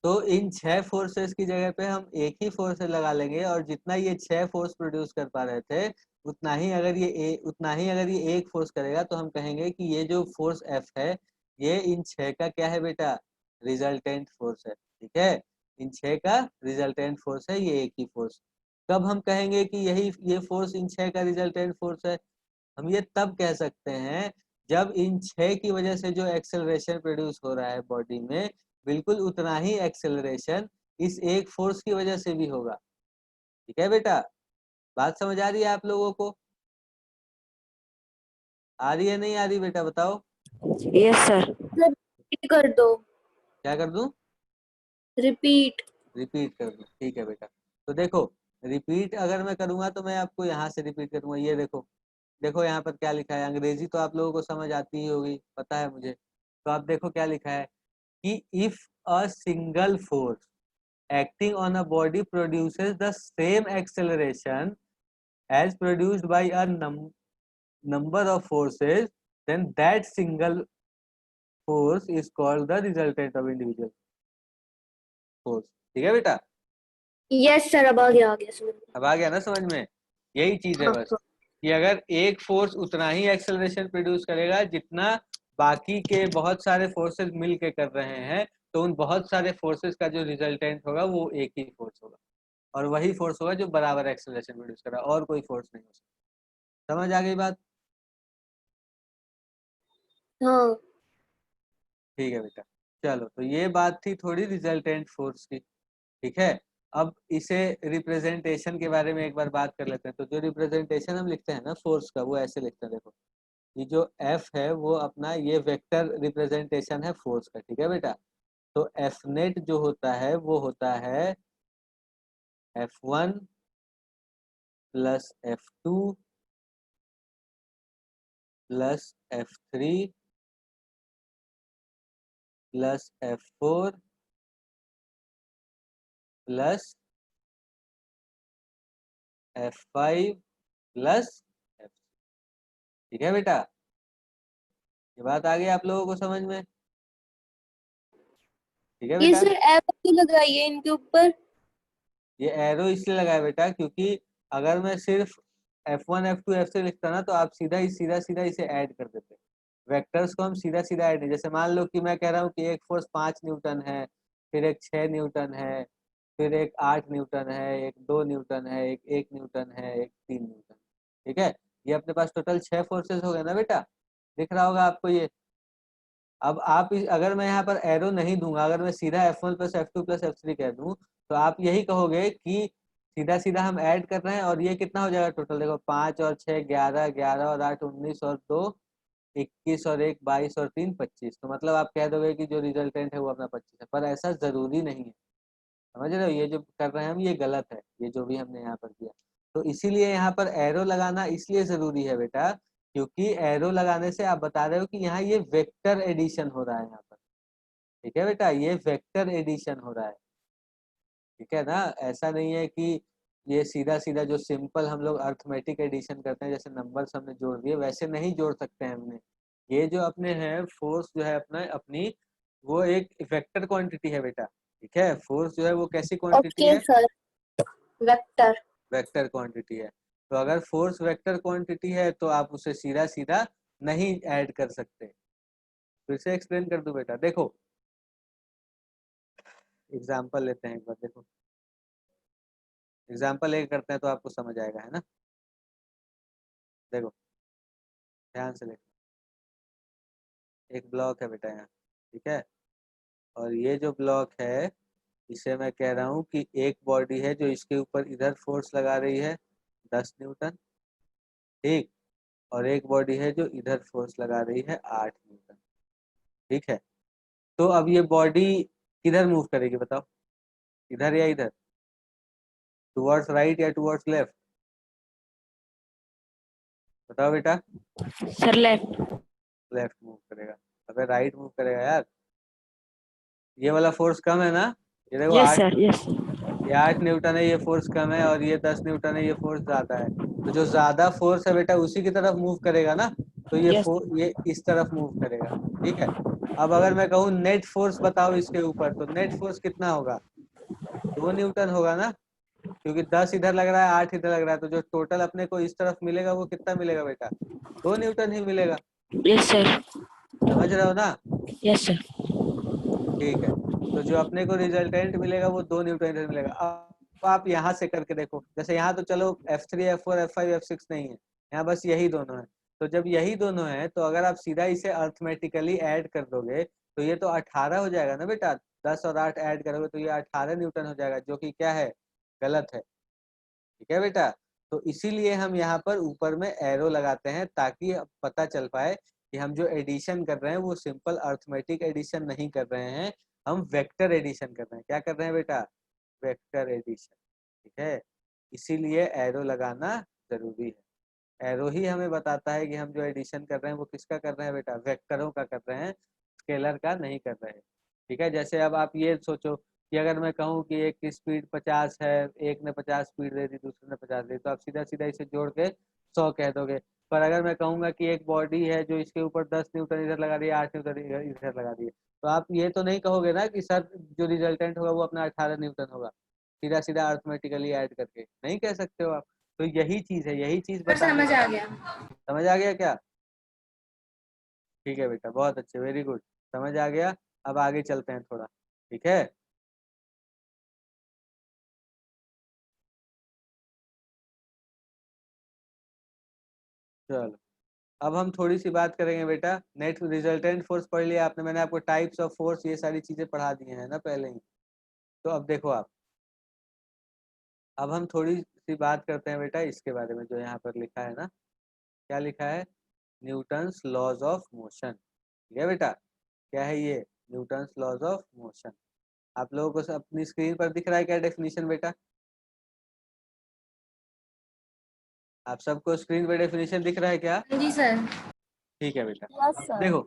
तो इन 6 फोर्सेस की जगह पे हम एक ही फोर्स लगा लेंगे और जितना ये 6 फोर्स प्रोड्यूस कर पा रहे थे उतना ही अगर ये एक फोर्स करेगा तो हम कहेंगे कि ये जो फोर्स एफ है ये इन 6 का क्या है बेटा? रिजल्टेंट फोर्स है, ठीक है। इन 6 का रिजल्टेंट फोर्स है ये एक ही फोर्स। कब हम कहेंगे कि ये फोर्स इन 6 का रिजल्टेंट फोर्स है? हम ये तब कह सकते हैं जब इन 6 की वजह से जो एक्सेलरेशन प्रोड्यूस हो रहा है बॉडी में बिल्कुल उतना ही एक्सेलरेशन इस एक फोर्स की वजह से भी होगा, ठीक है बेटा। बात समझ आ रही है आप लोगों को? आ रही है नहीं आ रही बेटा बताओ? Yes sir. रिपीट कर दो। क्या कर दूं? रिपीट। रिपीट कर दूं, ठीक है बेटा। तो देखो रिपीट अगर मैं करूंगा तो मैं आपको यहाँ से रिपीट करूंगा। ये देखो, देखो यहाँ पर क्या लिखा है। अंग्रेजी तो आप लोगों को समझ आती ही होगी, पता है मुझे। तो आप देखो क्या लिखा है कि if a single force acting on a body produces the same acceleration as produced by a number of forces, then that single force is called the resultant of individual force, ठीक है बेटा। यस सर, अब आ गया समझ। अब आ गया ना समझ में? यही चीज है बस कि अगर एक फोर्स उतना ही एक्सेलरेशन प्रोड्यूस करेगा जितना बाकी के बहुत सारे फोर्सेस मिल के कर रहे हैं तो उन बहुत सारे फोर्सेस का जो रिजल्टेंट होगा वो एक ही फोर्स होगा, और वही फोर्स होगा जो बराबर एक्सेलरेशन प्रोड्यूस कर रहा है, और कोई फोर्स नहीं हो सकता। समझ आ गई बात? हाँ ठीक है बेटा, चलो तो ये बात थी थोड़ी रिजल्टेंट फोर्स की, ठीक है। अब इसे रिप्रेजेंटेशन के बारे में एक बार बात कर लेते हैं। तो जो रिप्रेजेंटेशन हम लिखते हैं ना फोर्स का, वो ऐसे लिखते हैं, देखो ये जो F है वो अपना ये वेक्टर रिप्रेजेंटेशन है फोर्स का, ठीक है बेटा। तो F नेट जो होता है वो होता है F1 plus F2 plus F3 plus F4 plus F5 plus F। ठीक है बेटा, ये बात आ गई आप लोगों को समझ में? ठीक है ये बेटा, सर ऐप क्यों लगाइए इनके ऊपर? ये एरो इसलिए लगाया बेटा क्योंकि अगर मैं सिर्फ F1 F2 F3 लिखता ना तो आप सीधा सीधा इसे ऐड कर देते। वेक्टर्स को हम सीधा सीधा ऐड नहीं, जैसे मान लो कि मैं कह रहा हूँ कि एक फोर्स 5 न्यूटन है, फिर एक 6 न्यूटन है, फिर एक 8 न्यूटन है, एक 2 न्यूटन है, एक 1 न्यूटन है, एक 3 न्यूटन। ठीक है, ये अपने पास टोटल 6 फोर्सेस हो गए ना बेटा, दिख रहा होगा आपको ये। अब आप अगर मैं यहाँ पर एरो नहीं दूंगा, अगर मैं सीधा F1 plus F2 plus F3 कह दूं तो आप यही कहोगे कि सीधा सीधा हम ऐड कर रहे हैं, और ये कितना हो जाएगा टोटल, देखो 5 और 6 11, 11 और 8 19 और 2 21 और 1 22 और 3 25। तो मतलब आप कह दोगे कि जो रिजल्टेंट है वो अपना 25 है, पर ऐसा जरूरी नहीं है। समझ रहे हो, ये जो कर रहे हैं हम ये गलत है, ये जो भी हमने यहाँ पर किया। तो इसीलिए यहाँ पर एरो लगाना इसलिए जरूरी है बेटा क्योंकि एरो लगाने से आप बता रहे हो कि यहाँ ये वेक्टर एडिशन हो रहा है यहाँ पर। ठीक है बेटा, ये वेक्टर एडिशन हो रहा है, ठीक है ना। ऐसा नहीं है कि ये सीधा सीधा जो सिंपल हम लोग अर्थमेटिक एडिशन करते हैं, जैसे नंबर्स हमने जोड़ दिए, वैसे नहीं जोड़ सकते हैं हमने। ये जो अपने हैं फोर्स जो है अपना अपनी, वो एक वेक्टर क्वांटिटी है बेटा। ठीक है, फोर्स जो है वो कैसी क्वांटिटी ओके है? Sir, vector. वेक्टर क्वांटिटी है। तो अगर फोर्स वेक्टर क्वांटिटी है तो आप उसे सीधा सीधा नहीं ऐड कर सकते। फिर से एक्सप्लेन कर दूं बेटा, देखो एग्जाम्पल लेते हैं एक बार, देखो एग्जाम्पल एक करते हैं तो आपको समझ आएगा, है ना। देखो ध्यान से देखो, एक ब्लॉक है बेटा यहाँ, ठीक है, और ये जो ब्लॉक है इसे मैं कह रहा हूँ कि एक बॉडी है जो इसके ऊपर इधर फोर्स लगा रही है 10 न्यूटन, ठीक, और एक बॉडी है जो इधर फोर्स लगा रही है 8 न्यूटन। ठीक है, तो अब ये बॉडी किधर मूव करेगी बताओ, इधर या इधर, टुवर्ड्स राइट या टुवर्ड्स लेफ्ट, बताओ बेटा। Sir left. लेफ्ट मूव करेगा। अबे राइट मूव करेगा यार, ये वाला फोर्स कम है ना, ये देखो यस 8, सर यस। ये 8 न्यूटन है, ये फोर्स कम है, और ये 10 न्यूटन है, ये फोर्स ज्यादा है। तो जो ज्यादा फोर्स है बेटा उसी की तरफ मूव करेगा ना, तो यस ये इस तरफ मूव करेगा। ठीक है, अब अगर मैं कहूँ नेट फोर्स बताओ इसके ऊपर, तो नेट फोर्स कितना होगा, 2 न्यूटन होगा ना, क्योंकि 10 इधर लग रहा है 8 इधर लग रहा है, तो जो टोटल अपने को इस तरफ मिलेगा वो कितना मिलेगा बेटा, 2 न्यूटन ही मिलेगा। Yes sir. समझ रहे हो ना? Yes sir. ठीक है, तो जो अपने को रिजल्टेंट मिलेगा वो 2 न्यूटन इधर मिलेगा। अब आप यहाँ से करके देखो, जैसे यहाँ तो चलो F3 F4 F5 F6 नहीं है, यहाँ बस यही दोनों है। तो जब यही दोनों है तो अगर आप सीधा इसे अर्थमेटिकली ऐड कर दोगे तो ये तो 18 हो जाएगा ना बेटा, 10 और 8 ऐड करोगे तो ये 18 न्यूटन हो जाएगा, जो कि क्या है, गलत है। ठीक है बेटा, तो इसीलिए हम यहाँ पर ऊपर में एरो लगाते हैं ताकि पता चल पाए कि हम जो एडिशन कर रहे हैं वो सिंपल अर्थमेटिक एडिशन नहीं कर रहे हैं, हम वेक्टर एडिशन कर रहे हैं। क्या कर रहे हैं बेटा, वेक्टर एडिशन। ठीक है, इसीलिए एरो लगाना जरूरी है। एरो ही हमें बताता है कि हम जो एडिशन कर रहे हैं वो किसका कर रहे हैं बेटा, वेक्टरों का कर रहे हैं, स्केलर का नहीं कर रहे हैं। ठीक है, जैसे अब आप ये सोचो कि अगर मैं कहूँ कि एक की स्पीड 50 है, एक ने 50 स्पीड दे दी, दूसरे ने 50 दे दी, तो आप सीधा सीधा इसे जोड़ के 100 कह दोगे। पर अगर मैं कहूँगा कि एक बॉडी है जो इसके ऊपर 10 न्यूटन इधर लगा रही है, 8 न्यूटन इधर लगा रही है, तो आप ये तो नहीं कहोगे ना कि सर जो रिजल्टेंट होगा वो अपना 18 न्यूटन होगा, सीधा सीधा अर्थमेटिकली ऐड करके नहीं कह सकते हो आप। तो यही चीज है, यही चीज बताने। समझ आ गया। समझ आ गया क्या? ठीक है बेटा, बहुत अच्छे, वेरी गुड, समझ आ गया। अब आगे चलते हैं थोड़ा। ठीक है। चलो अब हम थोड़ी सी बात करेंगे बेटा, नेट रिजल्टेंट फोर्स पढ़ लिया आपने, मैंने आपको टाइप्स ऑफ फोर्स ये सारी चीजें पढ़ा दी हैं ना पहले ही। तो अब देखो आप, अब हम थोड़ी सी बात करते हैं बेटा इसके बारे में, जो यहाँ पर लिखा है ना, क्या लिखा है, न्यूटन्स लॉज ऑफ मोशन। ठीक है बेटा, क्या है ये, न्यूटन्स लॉज ऑफ मोशन। आप लोगों को अपनी स्क्रीन पर दिख रहा है क्या डेफिनेशन बेटा? आप सबको स्क्रीन पर डेफिनेशन दिख रहा है क्या? जी सर। ठीक है बेटा, यस सर। देखो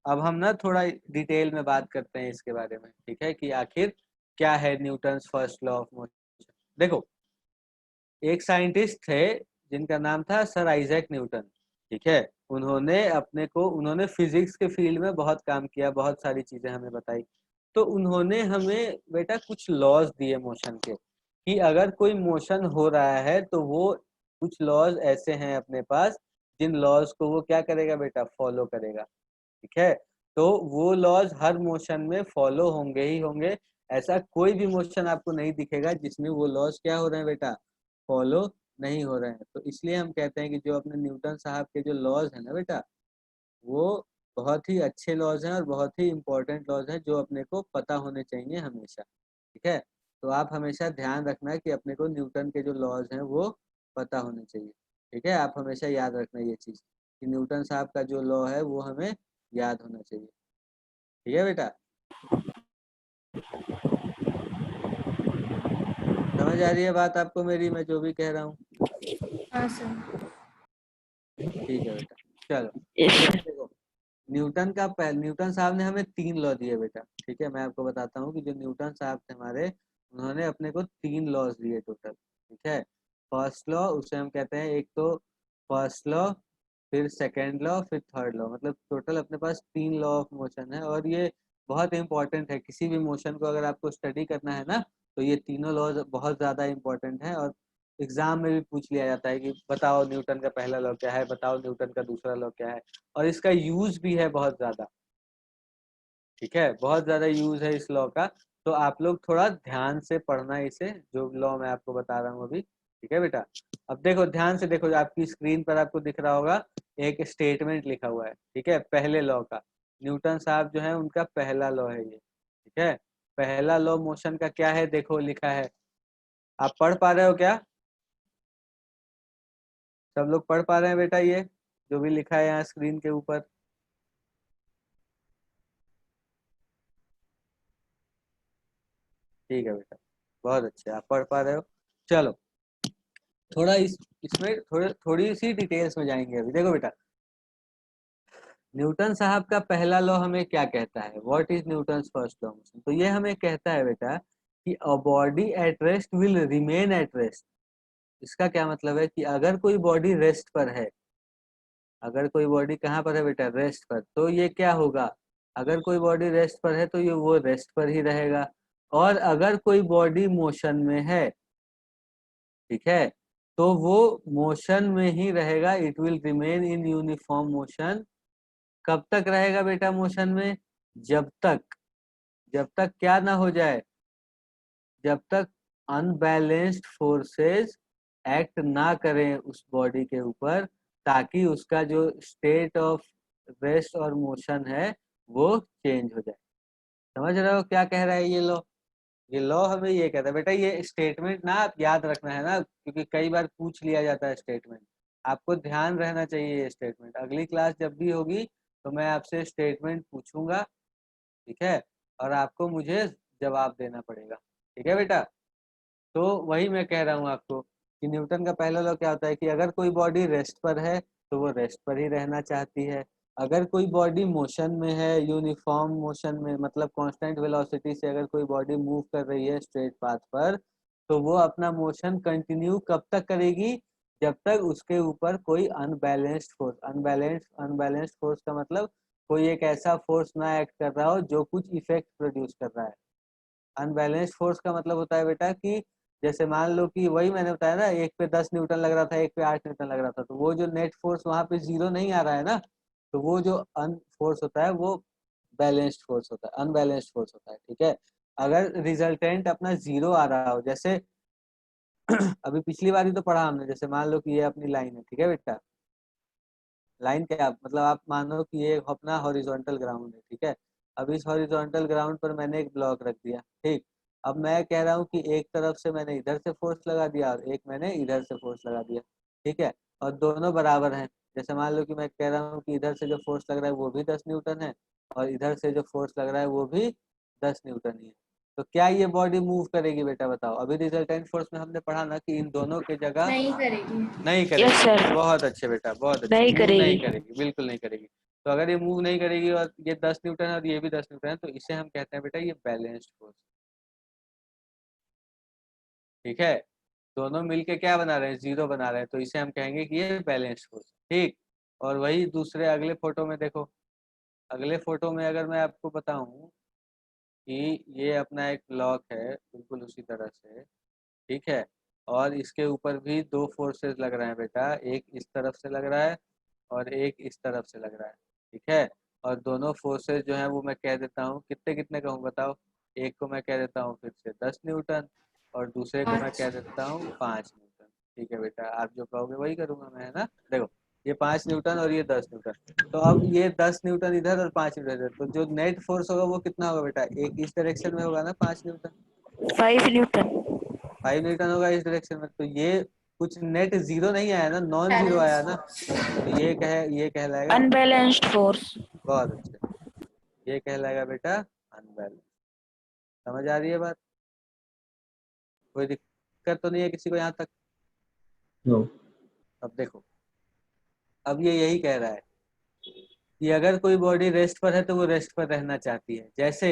अब हम ना थोड़ा डिटेल में बात करते हैं इसके बारे में, ठीक है, कि आखिर क्या है Newton's first law of motion. देखो एक साइंटिस्ट थे जिनका नाम था सर आइजैक न्यूटन। ठीक है, उन्होंने फिजिक्स के फील्ड में बहुत काम किया, बहुत सारी चीजें हमें बताई। तो उन्होंने हमें बेटा कुछ लॉज दिए मोशन के, कि अगर कोई मोशन हो रहा है तो वो कुछ लॉज ऐसे हैं अपने पास, जिन लॉज को वो क्या करेगा बेटा, फॉलो करेगा। ठीक है, तो वो लॉज हर मोशन में फॉलो होंगे ही होंगे, ऐसा कोई भी मोशन आपको नहीं दिखेगा जिसमें वो लॉज क्या हो रहे हैं बेटा, फॉलो नहीं हो रहे हैं। तो इसलिए हम कहते हैं कि जो अपने न्यूटन साहब के जो लॉज है ना बेटा, वो बहुत ही अच्छे लॉज हैं और बहुत ही इम्पोर्टेंट लॉज हैं, जो अपने को पता होने चाहिए हमेशा। ठीक है, तो आप हमेशा ध्यान रखना कि अपने को न्यूटन के जो लॉज हैं वो पता होने चाहिए। ठीक है, आप हमेशा याद रखना ये चीज़ कि न्यूटन साहब का जो लॉ है वो हमें याद होना चाहिए। ठीक है बेटा, समझ आ रही है बात आपको मेरी, मैं जो भी कह रहा हूँ? हाँ सर। ठीक है बेटा, चलो Yes, sir. देखो न्यूटन साहब ने हमें 3 लॉ दिए बेटा। ठीक है, मैं आपको बताता हूँ कि जो न्यूटन साहब थे हमारे, उन्होंने अपने को 3 लॉज दिए टोटल। ठीक है, फर्स्ट लॉ उसे हम कहते हैं, एक तो फर्स्ट लॉ, फिर सेकेंड लॉ, फिर थर्ड लॉ, मतलब टोटल अपने पास 3 लॉ ऑफ मोशन है। और ये बहुत इंपॉर्टेंट है, किसी भी मोशन को अगर आपको स्टडी करना है ना, तो ये तीनों लॉज बहुत ज़्यादा इंपॉर्टेंट है। और एग्जाम में भी पूछ लिया जाता है कि बताओ न्यूटन का पहला लॉ क्या है, बताओ न्यूटन का दूसरा लॉ क्या है, और इसका यूज भी है बहुत ज्यादा। ठीक है, बहुत ज्यादा यूज है इस लॉ का, तो आप लोग थोड़ा ध्यान से पढ़ना इसे, जो लॉ मैं आपको बता रहा हूँ अभी। ठीक है बेटा, अब देखो ध्यान से देखो, आपकी स्क्रीन पर आपको दिख रहा होगा एक स्टेटमेंट लिखा हुआ है। ठीक है, पहले लॉ का, न्यूटन साहब जो है उनका पहला लॉ है ये। ठीक है, पहला लॉ मोशन का क्या है, देखो लिखा है, आप पढ़ पा रहे हो क्या? सब लोग पढ़ पा रहे हैं बेटा ये जो भी लिखा है यहाँ स्क्रीन के ऊपर? ठीक है बेटा, बहुत अच्छे, आप पढ़ पा रहे हो। चलो थोड़ा इसमें थोड़ी सी डिटेल्स में जाएंगे अभी। देखो बेटा, न्यूटन साहब का पहला लॉ हमें क्या कहता है, what is Newton's first law motion? तो ये हमें कहता है बेटा कि a body at rest will remain at rest. इसका क्या मतलब है कि अगर कोई बॉडी रेस्ट पर है, अगर कोई बॉडी कहाँ पर है बेटा, रेस्ट पर, तो ये क्या होगा, अगर कोई बॉडी रेस्ट पर है तो ये वो रेस्ट पर ही रहेगा। और अगर कोई बॉडी मोशन में है, ठीक है, तो वो मोशन में ही रहेगा, it will remain in uniform motion. कब तक रहेगा बेटा मोशन में? जब तक क्या ना हो जाए, जब तक अनबैलेंस्ड फोर्सेस एक्ट ना करें उस बॉडी के ऊपर, ताकि उसका जो स्टेट ऑफ रेस्ट और मोशन है वो चेंज हो जाए। समझ रहे हो क्या कह रहा है ये लॉ? ये लॉ हमें ये कहता है बेटा, ये स्टेटमेंट ना आप याद रखना है ना, क्योंकि कई बार पूछ लिया जाता है स्टेटमेंट, आपको ध्यान रहना चाहिए ये स्टेटमेंट। अगली क्लास जब भी होगी तो मैं आपसे स्टेटमेंट पूछूंगा, ठीक है, और आपको मुझे जवाब देना पड़ेगा। ठीक है बेटा, तो वही मैं कह रहा हूँ आपको कि न्यूटन का पहला लॉ क्या होता है कि अगर कोई बॉडी रेस्ट पर है तो वो रेस्ट पर ही रहना चाहती है। अगर कोई बॉडी मोशन में है, यूनिफॉर्म मोशन में, मतलब कांस्टेंट वेलोसिटी से अगर कोई बॉडी मूव कर रही है स्ट्रेट पाथ पर, तो वो अपना मोशन कंटिन्यू कब तक करेगी, जब तक उसके ऊपर कोई अनबैलेंस्ड फोर्स, अनबैलेंस्ड फोर्स का मतलब कोई एक ऐसा फोर्स ना एक्ट कर रहा हो जो कुछ इफेक्ट प्रोड्यूस कर रहा है। अनबैलेंस्ड फोर्स का मतलब होता है बेटा कि जैसे मान लो कि वही मैंने बताया ना, एक पे 10 न्यूटन लग रहा था, एक पे 8 न्यूटन लग रहा था, तो वो जो नेट फोर्स वहां पे 0 नहीं आ रहा है ना, तो वो जो अन फोर्स होता है वो बैलेंस्ड फोर्स होता है, अनबैलेंस्ड फोर्स होता है। ठीक है, अगर रिजल्टेंट अपना 0 आ रहा हो, जैसे अभी पिछली बार ही तो पढ़ा हमने, जैसे मान लो कि ये अपनी लाइन है, ठीक है बेटा, लाइन क्या मतलब आप मानो कि ये अपना हॉरिजॉन्टल ग्राउंड है, ठीक है। अब इस हॉरिजॉन्टल ग्राउंड पर मैंने एक ब्लॉक रख दिया, ठीक। अब मैं कह रहा हूँ कि एक तरफ से मैंने इधर से फोर्स लगा दिया और एक मैंने इधर से फोर्स लगा दिया, ठीक है, और दोनों बराबर हैं। जैसे मान लो कि मैं कह रहा हूँ कि इधर से जो फोर्स लग रहा है वो भी 10 न्यूटन है और इधर से जो फोर्स लग रहा है वो भी 10 न्यूटन ही है। तो क्या ये बॉडी मूव करेगी बेटा, बताओ। अभी रिजल्टेंट फोर्स में हमने पढ़ा ना कि इन दोनों की जगह नहीं करेगी। नहीं यस करेगी। सर, बहुत अच्छे बेटा, बहुत अच्छे, नहीं मूव नहीं करेगी। करेगी, बिल्कुल नहीं करेगी। तो अगर ये मूव नहीं करेगी और ये 10 न्यूटन है और ये भी 10 न्यूटन है, तो इसे हम कहते हैं बेटा ये बैलेंस्ड फोर्स, ठीक है। दोनों मिलके क्या बना रहे हैं, 0 बना रहे हैं, तो इसे हम कहेंगे कि ये बैलेंस्ड फोर्स, ठीक। और वही दूसरे अगले फोटो में देखो, अगले फोटो में अगर मैं आपको बताऊं कि ये अपना एक ब्लॉक है बिल्कुल उसी तरह से, ठीक है, और इसके ऊपर भी 2 फोर्सेस लग रहे हैं बेटा, एक इस तरफ से लग रहा है और एक इस तरफ से लग रहा है, ठीक है। और दोनों फोर्सेस जो हैं वो मैं कह देता हूँ कितने कितने कहूँ बताओ। एक को मैं कह देता हूँ फिर से 10 न्यूटन और दूसरे को मैं कह देता हूँ 5 न्यूटन, ठीक है बेटा। आप जो कहोगे वही करूँगा मैं, है ना। देखो ये 5 न्यूटन और ये 10 न्यूटन, तो अब ये 10 न्यूटन इधर और 5 न्यूटन इधर, तो जो नेट फोर्स होगा वो कितना होगा बेटा, एक इस डायरेक्शन में होगा ना 5 न्यूटन, 5 न्यूटन। 5 न्यूटन होगा इस डायरेक्शन में। तो ये कुछ नेट 0 नहीं आया ना, नॉन 0 आया बैलेंस ना, फोर्स। तो ये कहलाएगा, अनबैलेंस्ड फोर्स। बहुत अच्छे, ये कहलाएगा बेटा अनबैलेंस। समझ आ रही है बात, कोई दिक्कत तो नहीं है किसी को यहाँ तक। नो। अब देखो, अब ये यही कह रहा है कि अगर कोई बॉडी रेस्ट पर है तो वो रेस्ट पर रहना चाहती है। जैसे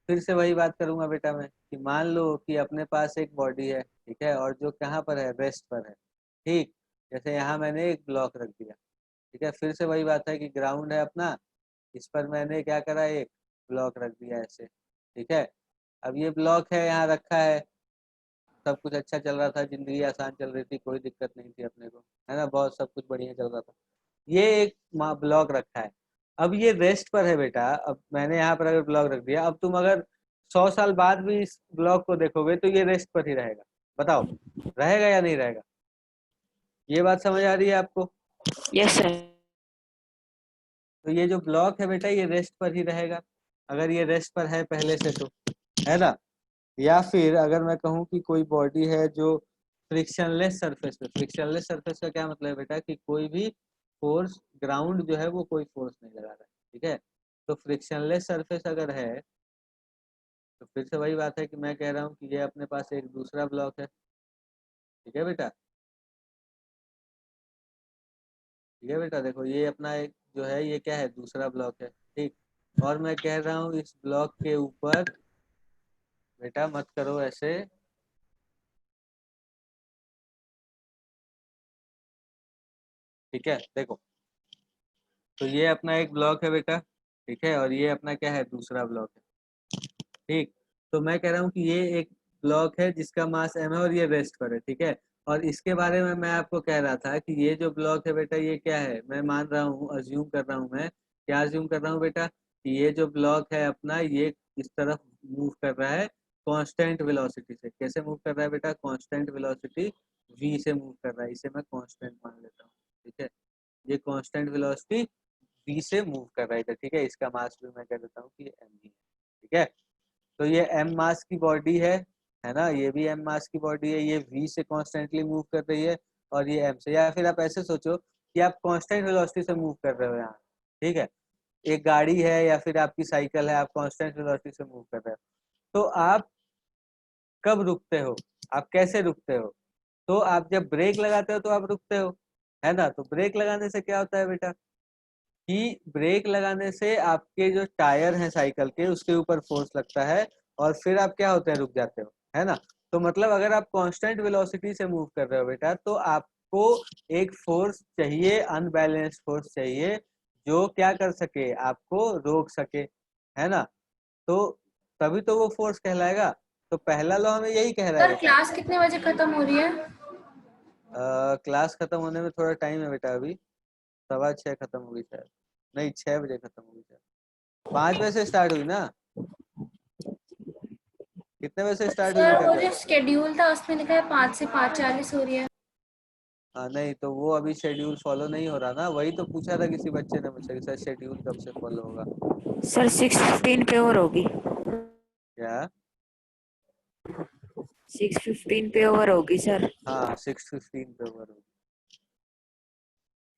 फिर से वही बात करूंगा बेटा मैं कि मान लो कि अपने पास एक बॉडी है, ठीक है, और जो कहाँ पर है, रेस्ट पर है, ठीक। जैसे यहाँ मैंने एक ब्लॉक रख दिया, ठीक है, फिर से वही बात है कि ग्राउंड है अपना, इस पर मैंने क्या करा, एक ब्लॉक रख दिया ऐसे, ठीक है। अब ये ब्लॉक है यहाँ रखा है, सब कुछ अच्छा चल रहा था, जिंदगी आसान चल रही थी, कोई दिक्कत नहीं थी अपने को, है ना, बहुत सब कुछ बढ़िया चल रहा था। ये एक ब्लॉक रखा है, अब ये रेस्ट पर है बेटा। अब मैंने यहाँ पर अगर ब्लॉक रख दिया, अब तुम अगर 100 साल बाद भी इस ब्लॉक को देखोगे तो ये रेस्ट पर ही रहेगा, बताओ रहेगा या नहीं रहेगा। ये बात समझ आ रही है आपको। Yes sir. तो ये जो ब्लॉक है बेटा ये रेस्ट पर ही रहेगा, अगर ये रेस्ट पर है पहले से तो, है ना। या फिर अगर मैं कहूँ कि कोई बॉडी है जो फ्रिक्शनलेस सरफेस पे, फ्रिक्शनलेस सरफेस का क्या मतलब है बेटा कि कोई भी फोर्स, ग्राउंड जो है वो कोई फोर्स नहीं लगा रहा है, ठीक है। तो फ्रिक्शनलेस सरफेस अगर है तो फिर से वही बात है कि मैं कह रहा हूँ कि ये अपने पास एक दूसरा ब्लॉक है, ठीक है बेटा, ठीक है बेटा। देखो ये अपना एक जो है ये क्या है, दूसरा ब्लॉक है, ठीक। और मैं कह रहा हूँ इस ब्लॉक के ऊपर, बेटा मत करो ऐसे, ठीक है। देखो तो ये अपना एक ब्लॉक है बेटा, ठीक है, और ये अपना क्या है, दूसरा ब्लॉक है, ठीक। तो मैं कह रहा हूँ कि ये एक ब्लॉक है जिसका मास m है और ये रेस्ट पर है, ठीक है। और इसके बारे में मैं आपको कह रहा था कि ये जो ब्लॉक है बेटा ये क्या है, मैं मान रहा हूँ, अज्यूम कर रहा हूँ, मैं क्या अज्यूम कर रहा हूँ बेटा कि ये जो ब्लॉक है अपना ये इस तरफ मूव कर रहा है कांस्टेंट वेलोसिटी से। कैसे मूव कर रहा है बेटा, कांस्टेंट वेलोसिटी v से मूव कर रहा है, इसे मैं कांस्टेंट मान लेता हूँ, ठीक है। ये कांस्टेंट वेलोसिटी v से मूव कर रहा है, ठीक है। इसका मास भी मैं कह देता हूँ कि m ही है, ठीक है। तो ये m मास की बॉडी है ना, ये भी m मास की बॉडी है, ये v से कॉन्स्टेंटली मूव कर रही है और ये m से। या फिर आप ऐसे सोचो कि आप कांस्टेंट वेलोसिटी से मूव कर रहे हो यहाँ, ठीक है। एक गाड़ी है या फिर आपकी साइकिल है, आप कांस्टेंट वेलोसिटी से मूव कर रहे हो, तो आप कब रुकते हो, आप कैसे रुकते हो, तो आप जब ब्रेक लगाते हो तो आप रुकते हो, है ना। तो ब्रेक लगाने से क्या होता है बेटा कि ब्रेक लगाने से आपके जो टायर हैं साइकिल के उसके ऊपर फोर्स लगता है और फिर आप क्या होते हैं, रुक जाते हो, है ना। तो मतलब अगर आप कांस्टेंट वेलोसिटी से मूव कर रहे हो बेटा तो आपको एक फोर्स चाहिए, अनबैलेंस्ड फोर्स चाहिए जो क्या कर सके, आपको रोक सके, है ना। तो तभी तो वो फोर्स कहलाएगा। तो पहला लॉ हमें यही कह रहा है सर बेटा। क्लास कितने बजे खत्म हो रही है? क्लास खत्म होने में थोड़ा टाइम है बेटा, अभी 6:15 खत्म होगी शायद, नहीं 6 बजे खत्म होगी शायद, 5 बजे से स्टार्ट हुई ना। कितने बजे से स्टार्ट हुई सर बेटा वो क्लास? जो शेड्यूल था उसमें लिखा है 5 से 5:40 हो रही है। हाँ नहीं, तो वो अभी शेड्यूल फॉलो नहीं हो रहा ना, वही तो पूछा था किसी बच्चे ने मुझसे कि सर शेड्यूल कब से फॉलो होगा। सर 6:15 पे और होगी। क्या? 6:15 पे ओवर होगी सर। हाँ 6:15 पे ओवर होगी।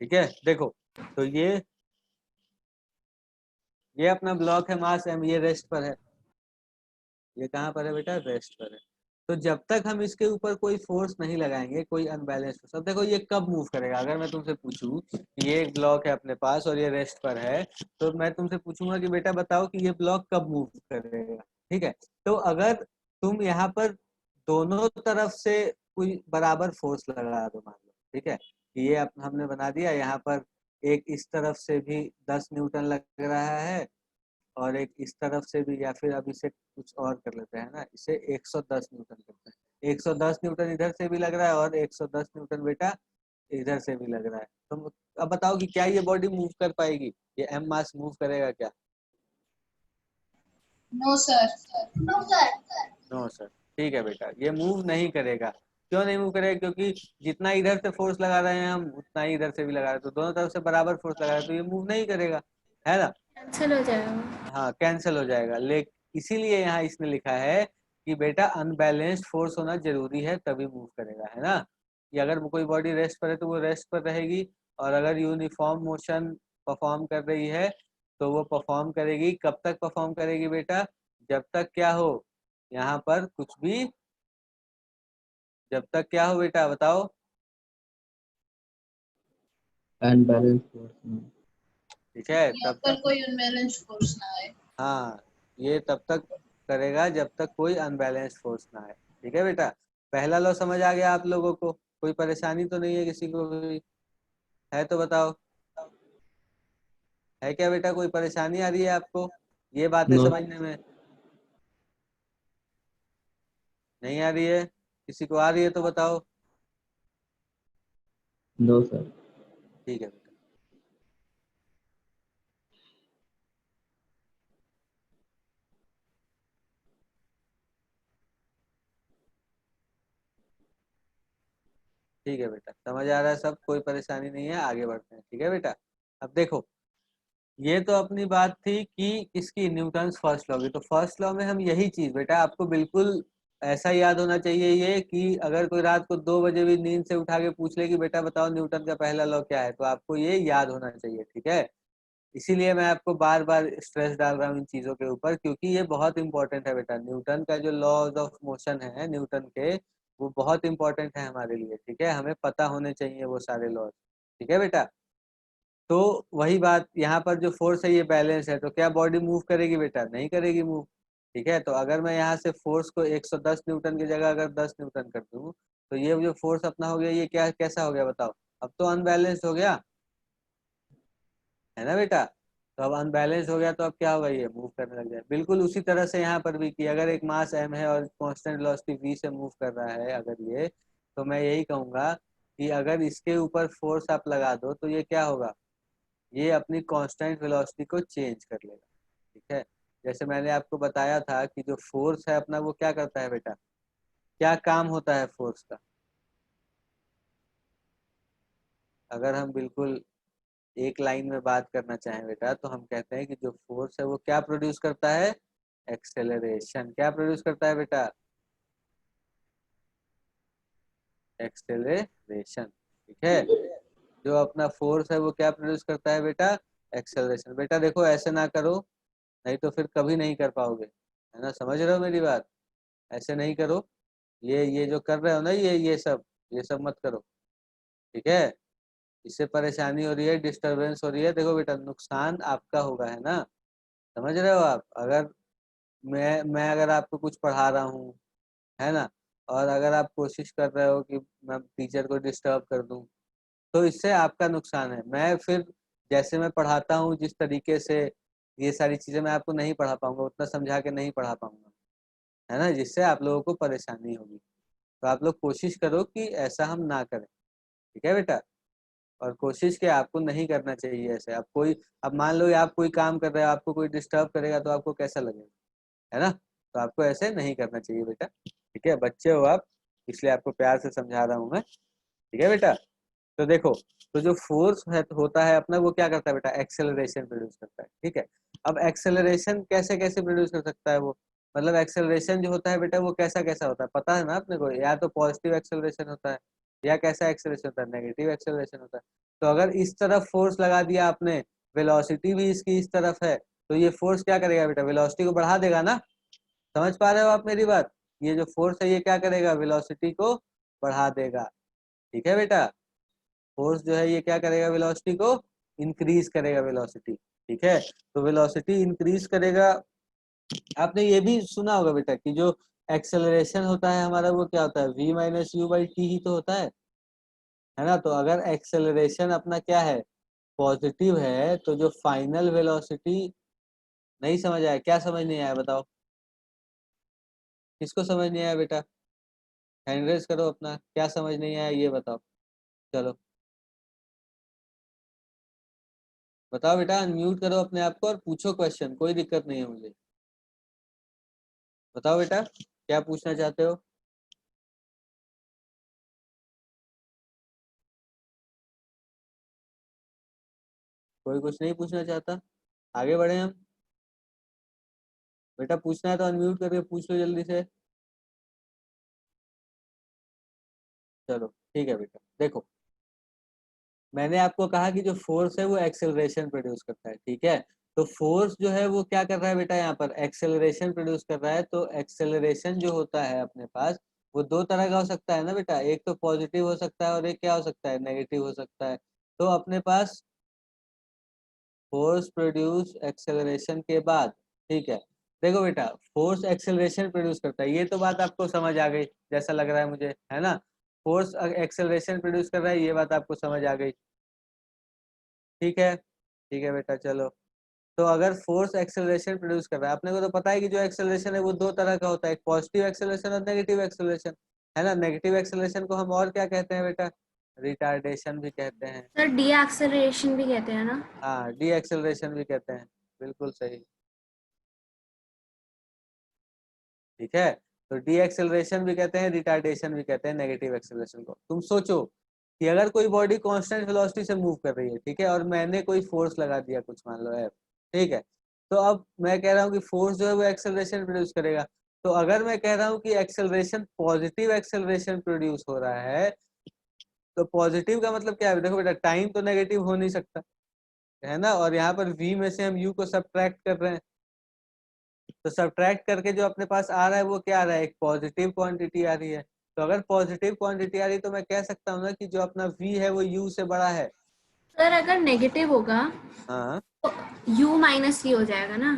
ठीक है, देखो तो ये अपना ब्लॉक है मास एम, ये रेस्ट पर है। ये कहाँ पर है बेटा? रेस्ट पर है। तो जब तक हम इसके ऊपर कोई फोर्स नहीं लगाएंगे, कोई अनबैलेंस फोर्स, अब देखो ये कब मूव करेगा। अगर मैं तुमसे पूछूं कि ये एक ब्लॉक है अपने पास और ये रेस्ट पर है, तो मैं तुमसे पूछूंगा कि बेटा बताओ कि ये ब्लॉक कब मूव करेगा। ठीक है, तो अगर तुम यहाँ पर दोनों तरफ से कोई बराबर फोर्स लगा दो, मान लो, ठीक है, ये हमने बना दिया, यहाँ पर एक इस तरफ से भी 10 न्यूटन लग रहा है और एक इस तरफ से भी, या फिर अब इसे कुछ और कर लेते हैं ना, इसे 110 न्यूटन करते हैं। 110 न्यूटन इधर से भी लग रहा है और 110 न्यूटन बेटा इधर से भी लग रहा है। तो अब बताओ कि क्या ये बॉडी मूव कर पाएगी? ये एम मास मूव करेगा क्या? No sir. No sir. ठीक है बेटा, ये मूव नहीं करेगा। क्यों नहीं मूव करेगा? क्योंकि जितना इधर से फोर्स लगा रहे हैं हम, उतना ही इधर से भी लगा रहे हैं, तो दोनों तरफ से बराबर फोर्स लगा रहे हैं, तो ये मूव नहीं करेगा, है ना? कैंसिल हो जाएगा। हाँ कैंसिल हो जाएगा। लेकिन इसीलिए यहाँ इसने लिखा है कि बेटा अनबैलेंस्ड फोर्स होना जरूरी है तभी मूव करेगा, है ना? कि अगर कोई बॉडी रेस्ट पर है तो वो रेस्ट पर रहेगी, और अगर यूनिफॉर्म मोशन परफॉर्म कर रही है तो वो परफॉर्म करेगी। कब तक परफॉर्म करेगी बेटा? जब तक क्या हो, यहाँ पर कुछ भी, जब तक क्या हो बेटा बताओ? Unbalance force. ठीक है, यहाँ तब पर तक। कोई अनबैलेंस फोर्स ना आए। हाँ, ये तब तक करेगा जब तक कोई अनबैलेंस्ड फोर्स ना आए। ठीक है बेटा, पहला लॉ समझ आ गया आप लोगों को? कोई परेशानी तो नहीं है किसी को भी? है तो बताओ, है क्या बेटा? कोई परेशानी आ रही है आपको ये बातें नो समझने में? नहीं आ रही है? किसी को आ रही है तो बताओ। No sir. ठीक है बेटा, ठीक है बेटा, समझ आ रहा है सब, कोई परेशानी नहीं है, आगे बढ़ते हैं। ठीक है बेटा, अब देखो, ये तो अपनी बात थी कि इसकी न्यूटन्स फर्स्ट लॉ की। तो फर्स्ट लॉ में हम यही चीज बेटा आपको बिल्कुल ऐसा याद होना चाहिए, ये कि अगर कोई रात को 2 बजे भी नींद से उठा के पूछ ले कि बेटा बताओ न्यूटन का पहला लॉ क्या है, तो आपको ये याद होना चाहिए। ठीक है, इसीलिए मैं आपको बार बार स्ट्रेस डाल रहा हूँ इन चीजों के ऊपर, क्योंकि ये बहुत इंपॉर्टेंट है बेटा। न्यूटन का जो लॉज ऑफ मोशन है न्यूटन के, वो बहुत इंपॉर्टेंट है हमारे लिए। ठीक है, हमें पता होने चाहिए वो सारे लॉज। ठीक है बेटा, तो वही बात, यहाँ पर जो फोर्स है ये बैलेंस है, तो क्या बॉडी मूव करेगी बेटा? नहीं करेगी मूव। ठीक है, तो अगर मैं यहाँ से फोर्स को 110 न्यूटन की जगह अगर 10 न्यूटन कर दूँ, तो ये जो फोर्स अपना हो गया, ये क्या कैसा हो गया बताओ? अब तो अनबैलेंस्ड हो गया, है ना बेटा? तो अब अनबैलेंस हो गया तो अब क्या होगा? ये मूव करने लग जाए। बिल्कुल उसी तरह से यहाँ पर भी, कि अगर एक मास m है और कांस्टेंट वेलोसिटी v से मूव कर रहा है अगर ये, तो मैं यही कहूंगा कि अगर इसके ऊपर फोर्स आप लगा दो तो ये क्या होगा? ये अपनी कांस्टेंट वेलोसिटी को चेंज कर लेगा। ठीक है, जैसे मैंने आपको बताया था कि जो फोर्स है अपना वो क्या करता है बेटा? क्या काम होता है फोर्स का? अगर हम बिल्कुल एक लाइन में बात करना चाहें बेटा, तो हम कहते हैं कि जो फोर्स है वो क्या प्रोड्यूस करता है? एक्सेलरेशन। क्या प्रोड्यूस करता है बेटा? एक्सेलरेशन। ठीक है, जो अपना फोर्स है वो क्या प्रोड्यूस करता है बेटा? एक्सेलरेशन। बेटा देखो ऐसे ना करो, नहीं तो फिर कभी नहीं कर पाओगे, है ना? समझ रहे हो मेरी बात? ऐसे नहीं करो, ये जो कर रहे हो ना, ये सब मत करो। ठीक है, इससे परेशानी हो रही है, डिस्टरबेंस हो रही है। देखो बेटा, नुकसान आपका होगा, है ना? समझ रहे हो आप? अगर मैं अगर आपको कुछ पढ़ा रहा हूँ, है ना, और अगर आप कोशिश कर रहे हो कि मैं टीचर को डिस्टर्ब कर दूं, तो इससे आपका नुकसान है। मैं फिर जैसे मैं पढ़ाता हूँ जिस तरीके से, ये सारी चीजें मैं आपको नहीं पढ़ा पाऊंगा, उतना समझा के नहीं पढ़ा पाऊंगा, है ना, जिससे आप लोगों को परेशानी होगी। तो आप लोग कोशिश करो कि ऐसा हम ना करें। ठीक है बेटा, और कोशिश के आपको नहीं करना चाहिए ऐसे। अब कोई, अब मान लो आप कोई काम कर रहे हो, आपको कोई डिस्टर्ब करेगा तो आपको कैसा लगेगा, है ना? तो आपको ऐसे नहीं करना चाहिए बेटा, ठीक है। बच्चे हो आप, इसलिए आपको प्यार से समझा रहा हूँ मैं, ठीक है बेटा। तो देखो, तो जो फोर्स होता है अपना, वो क्या करता है बेटा, एक्सेलरेशन प्रोड्यूस करता है, ठीक है। अब एक्सेलरेशन कैसे कैसे प्रोड्यूस कर सकता है वो, मतलब एक्सेलरेशन जो होता है बेटा वो कैसा कैसा होता है पता है ना अपने को, या तो पॉजिटिव एक्सेलरेशन होता है, या कैसा एक्सेलरेशन होता है, नेगेटिव एक्सेलरेशन होता है। तो अगर इस तरफ फोर्स लगा दिया आपने, वेलोसिटी भी इसकी इस तरफ है, तो ये फोर्स क्या करेगा बेटा, वेलोसिटी को बढ़ा देगा ना। समझ पा रहे हो आप मेरी बात, ये जो फोर्स है ये क्या करेगा, वेलोसिटी को बढ़ा देगा, ठीक है बेटा। फोर्स जो है ये क्या करेगा, वेलोसिटी को इंक्रीज करेगा, वेलोसिटी, ठीक है। तो वेलोसिटी इंक्रीज करेगा। आपने ये भी सुना होगा बेटा कि जो एक्सेलरेशन होता है हमारा वो क्या होता है, v minus u by t ही तो होता है ना। तो अगर एक्सेलरेशन अपना क्या है, पॉजिटिव है, तो जो फाइनल वेलोसिटी, नहीं समझ आया, क्या समझ नहीं आया बताओ, किसको समझ नहीं आया बेटा, हैंड रेज करो अपना, क्या समझ नहीं आया ये बताओ। चलो बताओ बेटा, अनम्यूट करो अपने आप को और पूछो क्वेश्चन, कोई दिक्कत नहीं है मुझे। बताओ बेटा क्या पूछना चाहते हो। कोई कुछ नहीं पूछना चाहता, आगे बढ़े हम। बेटा पूछना है तो अनम्यूट करके पूछ लो जल्दी से। चलो ठीक है बेटा, देखो मैंने आपको कहा कि जो फोर्स है वो एक्सेलरेशन प्रोड्यूस करता है, ठीक है। तो फोर्स जो है वो क्या कर रहा है बेटा, यहाँ पर एक्सेलरेशन प्रोड्यूस कर रहा है। तो एक्सेलरेशन जो होता है अपने पास, वो दो तरह का हो सकता है ना बेटा, एक तो पॉजिटिव हो सकता है और एक क्या हो सकता है, नेगेटिव हो सकता है। तो अपने पास फोर्स प्रोड्यूस एक्सेलरेशन के बाद, ठीक है, देखो बेटा फोर्स एक्सेलरेशन प्रोड्यूस करता है, ये तो बात आपको समझ आ गई जैसा लग रहा है मुझे, है ना। फोर्स एक्सेलरेशन प्रोड्यूस कर रहा है, ये बात आपको समझ आ गई, ठीक है बेटा। चलो, तो अगर फोर्स एक्सेलरेशन प्रोड्यूस कर रहा है, अपने को तो पता है कि जो एक्सेलरेशन है वो दो तरह का होता है, एक पॉजिटिव एक्सेलरेशन और नेगेटिव एक्सेलरेशन, है ना। नेगेटिव एक्सेलरेशन को हम और क्या कहते हैं बेटा, रिटार्डेशन भी कहते हैं, सर डी एक्सेलरेशन भी कहते हैं ना। हाँ डी एक्सेलरेशन भी कहते हैं, बिल्कुल सही, ठीक है। तो डी एक्सेलरेशन भी कहते हैं, रिटार्डेशन भी कहते हैं नेगेटिव एक्सेलरेशन को। तुम सोचो कि अगर कोई बॉडी कांस्टेंट वेलोसिटी से मूव कर रही है, ठीक है, और मैंने कोई फोर्स लगा दिया कुछ, मान लो एफ, ठीक है। तो अब मैं कह रहा हूँ कि फोर्स जो है वो एक्सेलरेशन प्रोड्यूस करेगा। तो अगर मैं कह रहा हूँ कि एक्सेलरेशन, पॉजिटिव एक्सेलरेशन प्रोड्यूस हो रहा है, तो पॉजिटिव का मतलब क्या है, देखो बेटा टाइम तो नेगेटिव हो नहीं सकता, है ना। और यहाँ पर v में से हम u को सब्ट्रैक्ट कर रहे हैं, तो सब्ट्रैक्ट करके जो अपने पास आ रहा है वो क्या आ रहा है, एक पॉजिटिव क्वांटिटी आ रही है। तो अगर पॉजिटिव क्वांटिटी आ रही है तो मैं कह सकता हूँ ना कि जो अपना v है वो u से बड़ा है। सर अगर नेगेटिव होगा हाँ तो u माइनस ही हो जाएगा ना।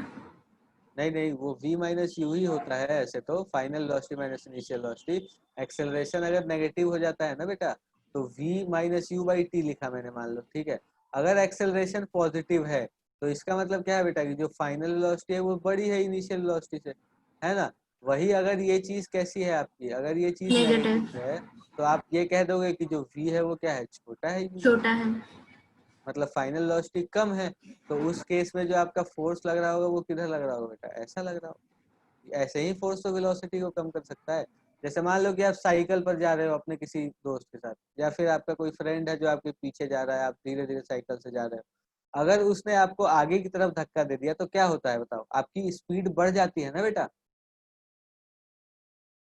नहीं नहीं, वो v माइनस यू ही होता है ऐसे तो, final velocity minus initial velocity. Acceleration अगर नेगेटिव हो जाता है ना बेटा, तो v minus u by T लिखा मैंने, मान लो, ठीक है। अगर एक्सेलरेशन पॉजिटिव है तो इसका मतलब क्या है बेटा कि जो फाइनल वेलोसिटी है वो बड़ी है इनिशियल वेलोसिटी से, है ना। वही अगर ये चीज कैसी है आपकी, अगर ये चीज नेगेटिव, नेगेटिव है, तो आप ये कह दोगे कि जो v है वो क्या है, छोटा है u से, छोटा है। मतलब फाइनल वेलोसिटी कम है। तो उस केस में जो आपका फोर्स लग रहा होगा वो किधर लग रहा होगा बेटा, ऐसा लग रहा होगा। ऐसे ही फोर्स तो वेलोसिटी को कम कर सकता है। जैसे मान लो कि आप साइकिल पर जा रहे हो अपने किसी दोस्त के साथ, या फिर आपका कोई फ्रेंड है जो आपके पीछे जा रहा है, आप धीरे धीरे साइकिल से जा रहे हो, अगर उसने आपको आगे की तरफ धक्का दे दिया तो क्या होता है बताओ, आपकी स्पीड बढ़ जाती है ना बेटा,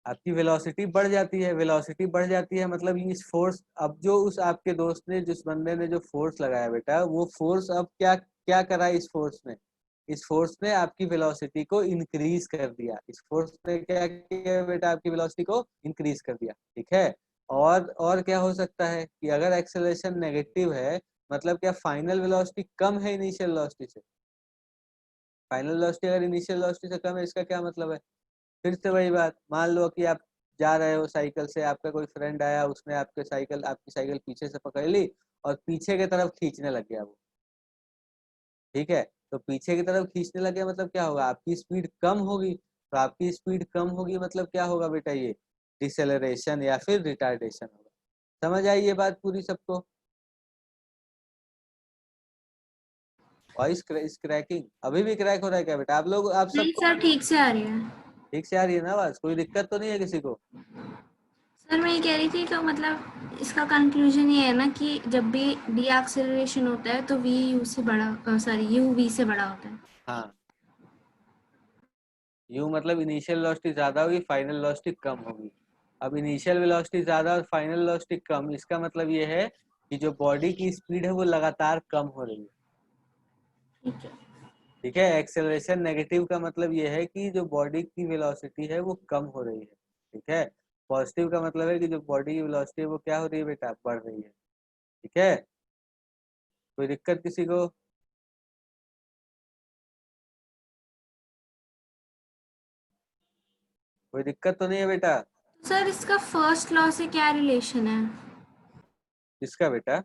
आपकी वेलोसिटी बढ़ जाती है। वेलोसिटी बढ़ जाती है मतलब इस फोर्स, अब जो उस आपके दोस्त ने, जिस बंदे ने जो फोर्स लगाया बेटा, वो फोर्स अब क्या क्या करा इस फोर्स ने, इस फोर्स ने आपकी वेलोसिटी को इंक्रीज कर दिया। इस फोर्स ने क्या किया बेटा, आपकी वेलोसिटी को इंक्रीज कर दिया, ठीक है। और क्या हो सकता है कि अगर एक्सेलरेशन नेगेटिव है, मतलब क्या फाइनल वेलोसिटी कम है इनिशियल वेलोसिटी से, फाइनल वेलोसिटी अगर इनिशियल वेलोसिटी से कम है, इसका क्या मतलब है, फिर से वही बात, मान लो कि आप जा रहे हो साइकिल से, आपका कोई फ्रेंड आया, उसने आपकी साइकिल पीछे से पकड़ ली और पीछे की तरफ खींचने लग गया वो, ठीक है। तो पीछे की तरफ खींचने लग गया मतलब क्या होगा, आपकी स्पीड कम होगी। तो आपकी स्पीड कम होगी मतलब क्या होगा बेटा, ये डिसेलरेशन या फिर रिटार्डेशन होगा। समझ आई ये बात पूरी सबको। वॉइस क्रैकिंग अभी भी क्रैक हो रहा है क्या बेटा, आप लोग, आप नहीं सबको, सर ठीक से आ रही है। ठीक से आ रही है ना आवाज? कोई दिक्कत तो नहीं है किसी को? सर मैं ये कह रही थी, तो मतलब इसका कंक्लूजन ये है ना कि जब भी डी एक्सेलरेशन होता है तो वी यू से बड़ा, सॉरी यू वी से बड़ा होता है। हाँ, यू मतलब इनिशियल वेलोसिटी ज्यादा होगी, फाइनल वेलोसिटी कम होगी। अब इनिशियल वेलोसिटी ज्यादा और फाइनल वेलोसिटी कम, इसका मतलब ये है कि जो बॉडी की स्पीड है वो लगातार कम हो रही है। ठीक है। ठीक है, एक्सेलरेशन नेगेटिव का मतलब ये है कि जो बॉडी की वेलोसिटी है वो कम हो रही है। ठीक है, पॉजिटिव का मतलब है कि जो बॉडी की वेलोसिटी है वो क्या हो रही है बेटा? बढ़ रही है। ठीक है, कोई दिक्कत किसी को? कोई दिक्कत तो नहीं है बेटा? सर इसका फर्स्ट लॉ से क्या रिलेशन है, किसका बेटा?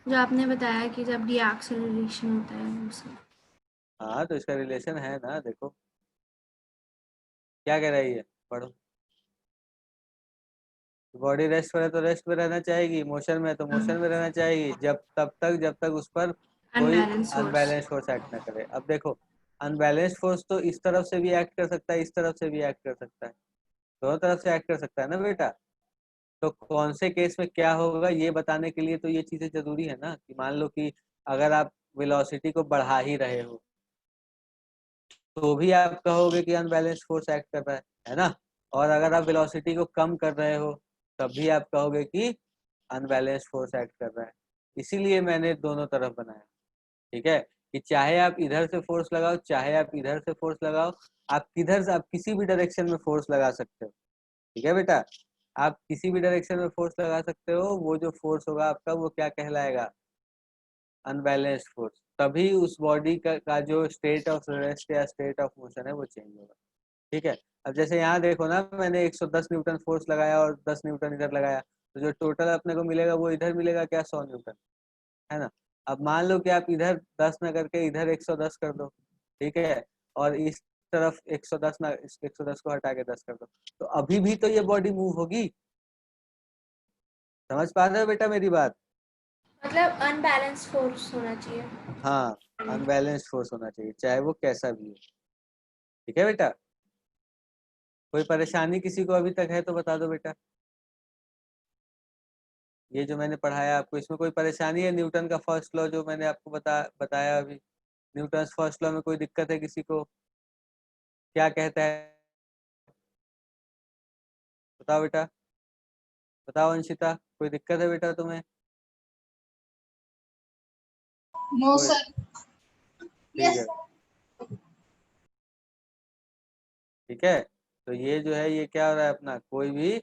जो आपने बताया कि जब डी एक्सेलरेशन होता है उसका? हाँ, तो इसका रिलेशन है ना, देखो क्या कह रही है, पढ़ो। बॉडी रेस्ट पर है तो रेस्ट में रहना चाहेगी, मोशन में है तो मोशन में रहना चाहेगी, जब तक उस पर कोई unbalance force. Unbalance force act ना करे। अब देखो, अनबैलेंस फोर्स तो इस तरफ से भी एक्ट कर सकता है, इस तरफ से भी एक्ट कर सकता है, दोनों तरफ से एक्ट कर सकता है ना बेटा। तो कौन से केस में क्या होगा ये बताने के लिए तो ये चीजें जरूरी है ना, कि मान लो कि अगर आप वेलोसिटी को बढ़ा ही रहे हो तो भी आप कहोगे कि अनबैलेंस फोर्स एक्ट कर रहा है ना, और अगर आप वेलोसिटी को कम कर रहे हो तब भी आप कहोगे कि अनबैलेंस फोर्स एक्ट कर रहा है। इसीलिए मैंने दोनों तरफ बनाया। ठीक है, कि चाहे आप इधर से फोर्स लगाओ चाहे आप इधर से फोर्स लगाओ, आप किधर से, आप किसी भी डायरेक्शन में फोर्स लगा सकते हो। ठीक है बेटा, आप किसी भी डायरेक्शन में फोर्स लगा सकते हो, वो जो फोर्स होगा आपका वो क्या कहलाएगा? Unbalanced force. तभी उस बॉडी का जो स्टेट ऑफ रेस्ट या स्टेट ऑफ मोशन है वो चेंज होगा। ठीक है, अब जैसे यहाँ देखो ना, मैंने 110 न्यूटन फोर्स लगाया और 10 न्यूटन इधर लगाया, तो जो टोटल अपने को मिलेगा वो इधर मिलेगा क्या? 100 न्यूटन, है ना। अब मान लो कि आप इधर 10 न करके इधर 110 कर दो, ठीक है, और इस तरफ 110 ना, 110 को हटा के 10 कर दो, तो अभी भी तो ये बॉडी मूव होगी। समझ पा रहे हो बेटा मेरी बात? मतलब अनबैलेंस फोर्स होना चाहिए। हाँ, अनबैलेंस्ड फोर्स होना चाहिए, चाहे वो कैसा भी हो। ठीक है बेटा, कोई परेशानी किसी को अभी तक है तो बता दो बेटा। ये जो मैंने पढ़ाया आपको, इसमें कोई परेशानी है? न्यूटन का फर्स्ट लॉ जो मैंने आपको बताया अभी, न्यूटन फर्स्ट लॉ में कोई दिक्कत है किसी को? क्या कहता है बताओ बेटा, बताओ अंशिता, कोई दिक्कत है बेटा तुम्हें? नो कोई, सर। ठीक यस है, ठीक है। तो ये जो है ये क्या हो रहा है अपना, कोई भी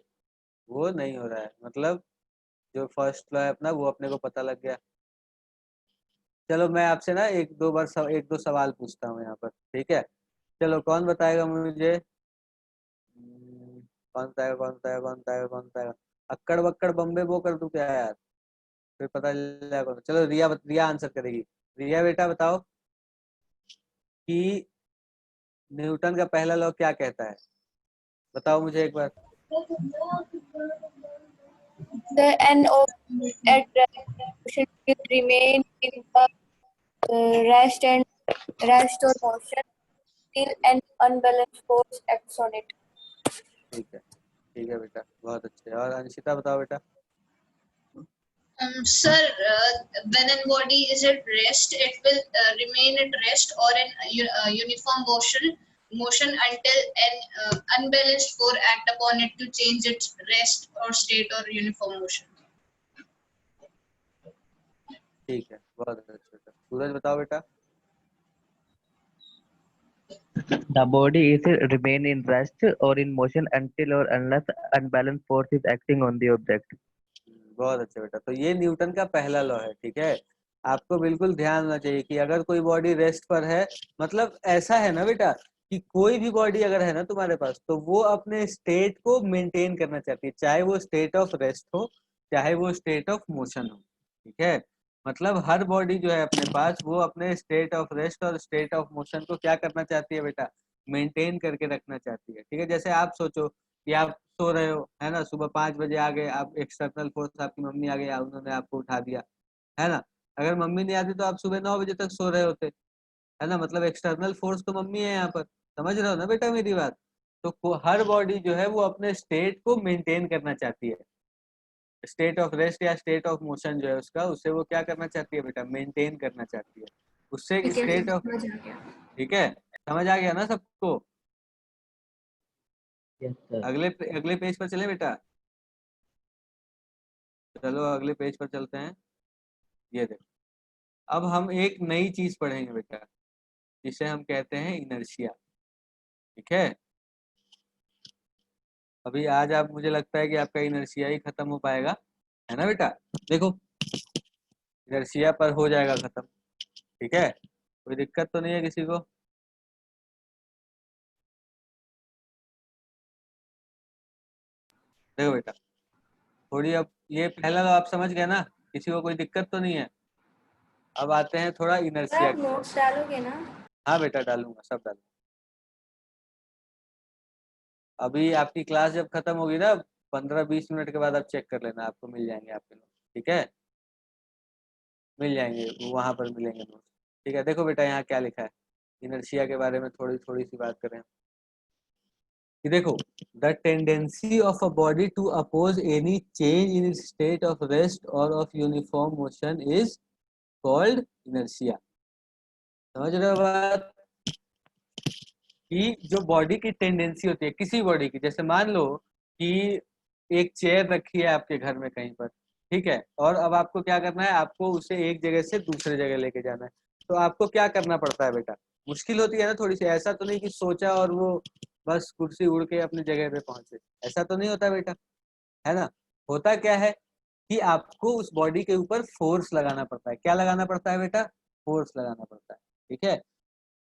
वो नहीं हो रहा है, मतलब जो फर्स्ट लॉ है अपना वो अपने को पता लग गया। चलो मैं आपसे ना एक दो सवाल पूछता हूँ यहाँ पर, ठीक है। चलो कौन बताएगा मुझे? कौन बताएगा, कौन बताएगा, कौन बताएगा, कौन बताएगा? अक्कड़ बक्कड़ बम्बे बो कर दूं क्या यार, फिर पता चल जाएगा कौन। चलो रिया आंसर करेगी। रिया बेटा बताओ कि न्यूटन का पहला लॉ क्या कहता है, बताओ मुझे एक बार। The n of at motion will remain in the rest or motion till an unbalanced force acts on it. ठीक है बेटा, बहुत अच्छे। और अंशिता बताओ बेटा। Sir, when a body is at rest, it will remain at rest or in uniform motion until an unbalanced force act upon it to change its rest or state or uniform motion. ठीक है, बहुत अच्छा बेटा। सूरज बताओ बेटा। The body is remain in rest or in motion until or unless unbalanced force is acting on the object. बहुत अच्छा बेटा, तो ये न्यूटन का पहला लॉ है। ठीक है, आपको बिल्कुल ध्यान होना चाहिए कि अगर कोई बॉडी रेस्ट पर है, मतलब ऐसा है ना बेटा कि कोई भी बॉडी अगर है ना तुम्हारे पास, तो वो अपने स्टेट को मेंटेन करना चाहती है, चाहे वो स्टेट ऑफ रेस्ट हो चाहे वो स्टेट ऑफ मोशन हो। ठीक है, मतलब हर बॉडी जो है अपने पास वो अपने स्टेट ऑफ रेस्ट और स्टेट ऑफ मोशन को क्या करना चाहती है बेटा? मेंटेन करके रखना चाहती है। ठीक है, जैसे आप सोचो कि आप सो रहे हो, है ना, सुबह 5 बजे आ गए, आप एक्सटर्नल फोर्स आपकी मम्मी आ गई, उन्होंने आपको उठा दिया, है ना। अगर मम्मी नहीं आती तो आप सुबह 9 बजे तक सो रहे होते, है ना, मतलब एक्सटर्नल फोर्स तो मम्मी है यहाँ पर। समझ रहे हो ना बेटा मेरी बात? तो हर बॉडी जो है वो अपने स्टेट को मेंटेन करना चाहती है, स्टेट ऑफ रेस्ट या स्टेट ऑफ मोशन जो है उसका, उससे वो क्या करना चाहती है बेटा, मेंटेन करना चाहती है उससे ठीक है स्टेट सर, ऑफ। समझ आ गया। ठीक है, समझ आ गया ना सबको? Yes sir. अगले पेज पर चले बेटा, चलो अगले पेज पर चलते हैं। ये देखो, अब हम एक नई चीज पढ़ेंगे बेटा जिसे हम कहते हैं इनर्शिया। ठीक है, अभी आज आप, मुझे लगता है कि आपका इनर्शिया ही खत्म हो पाएगा, है ना बेटा? देखो इनर्शिया पर हो जाएगा खत्म। ठीक है, कोई दिक्कत तो नहीं है किसी को? देखो बेटा, थोड़ी अब ये पहला तो आप समझ गए ना, किसी को कोई दिक्कत तो नहीं है? अब आते हैं थोड़ा सर इनर्शिया आप की। नोट्स डालोगे ना? हाँ बेटा डालूंगा, सब डालूंगा। अभी आपकी क्लास जब खत्म होगी ना, 15-20 मिनट के बाद आप चेक कर लेना, आपको मिल जाएंगे आपके नोट। ठीक है, मिल जाएंगे, वहां पर मिलेंगे नोट। ठीक है, देखो बेटा यहाँ क्या लिखा है, इनर्शिया के बारे में थोड़ी थोड़ी सी बात करें कि देखो, the tendency of a body to oppose any change in its state of rest और of uniform motion is called inertia. समझ रहे हो बात? कि जो बॉडी की टेंडेंसी होती है किसी बॉडी की, जैसे मान लो कि एक चेयर रखी है आपके घर में कहीं पर, ठीक है, और अब आपको क्या करना है, आपको उसे एक जगह से दूसरे जगह लेके जाना है, तो आपको क्या करना पड़ता है बेटा? मुश्किल होती है ना थोड़ी सी, ऐसा तो नहीं कि सोचा और वो बस कुर्सी उड़ के अपनी जगह पे पहुंचे, ऐसा तो नहीं होता बेटा, है ना? होता क्या है कि आपको उस बॉडी के ऊपर फोर्स लगाना पड़ता है। क्या लगाना पड़ता है बेटा? फोर्स लगाना पड़ता है। ठीक है,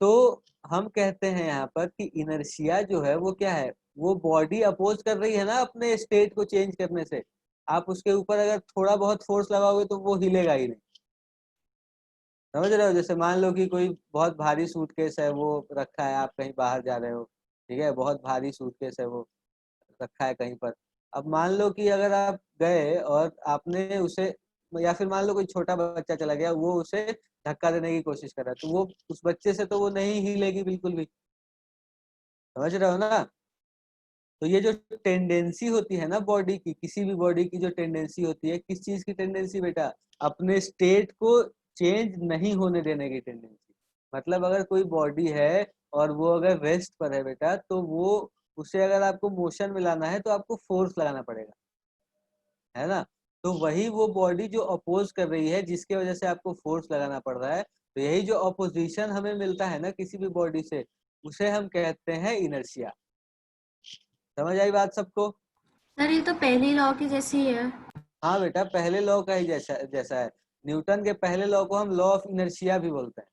तो हम कहते हैं यहाँ पर कि इनर्शिया जो है वो क्या है, वो बॉडी अपोज कर रही है ना अपने स्टेट को चेंज करने से। आप उसके ऊपर अगर थोड़ा बहुत फोर्स लगाओगे तो वो हिलेगा ही नहीं। समझ रहे हो? जैसे मान लो कि कोई बहुत भारी सूटकेस है, वो रखा है, आप कहीं बाहर जा रहे हो, ठीक है, बहुत भारी सूटकेस है वो रखा है कहीं पर। अब मान लो कि अगर आप गए और आपने उसे, या फिर मान लो कोई छोटा बच्चा चला गया, वो उसे धक्का देने की कोशिश कर रहा है, तो वो उस बच्चे से तो वो नहीं हिलेगी बिल्कुल भी। समझ रहे हो ना? तो ये जो टेंडेंसी होती है ना बॉडी की, किसी भी बॉडी की जो टेंडेंसी होती है, किस चीज की टेंडेंसी बेटा? अपने स्टेट को चेंज नहीं होने देने की टेंडेंसी। मतलब अगर कोई बॉडी है और वो अगर रेस्ट पर है बेटा, तो वो, उसे अगर आपको मोशन में लाना है तो आपको फोर्स लगाना पड़ेगा, है ना? तो वही वो बॉडी जो अपोज कर रही है, जिसके वजह से आपको फोर्स लगाना पड़ रहा है, तो यही जो अपोजिशन हमें मिलता है ना किसी भी बॉडी से, उसे हम कहते हैं इनर्शिया। समझ आई बात सबको? सर ये तो पहली लॉ की जैसी ही है। हाँ बेटा, पहले लॉ का ही जैसा जैसा है। न्यूटन के पहले लॉ को हम लॉ ऑफ इनर्शिया भी बोलते हैं,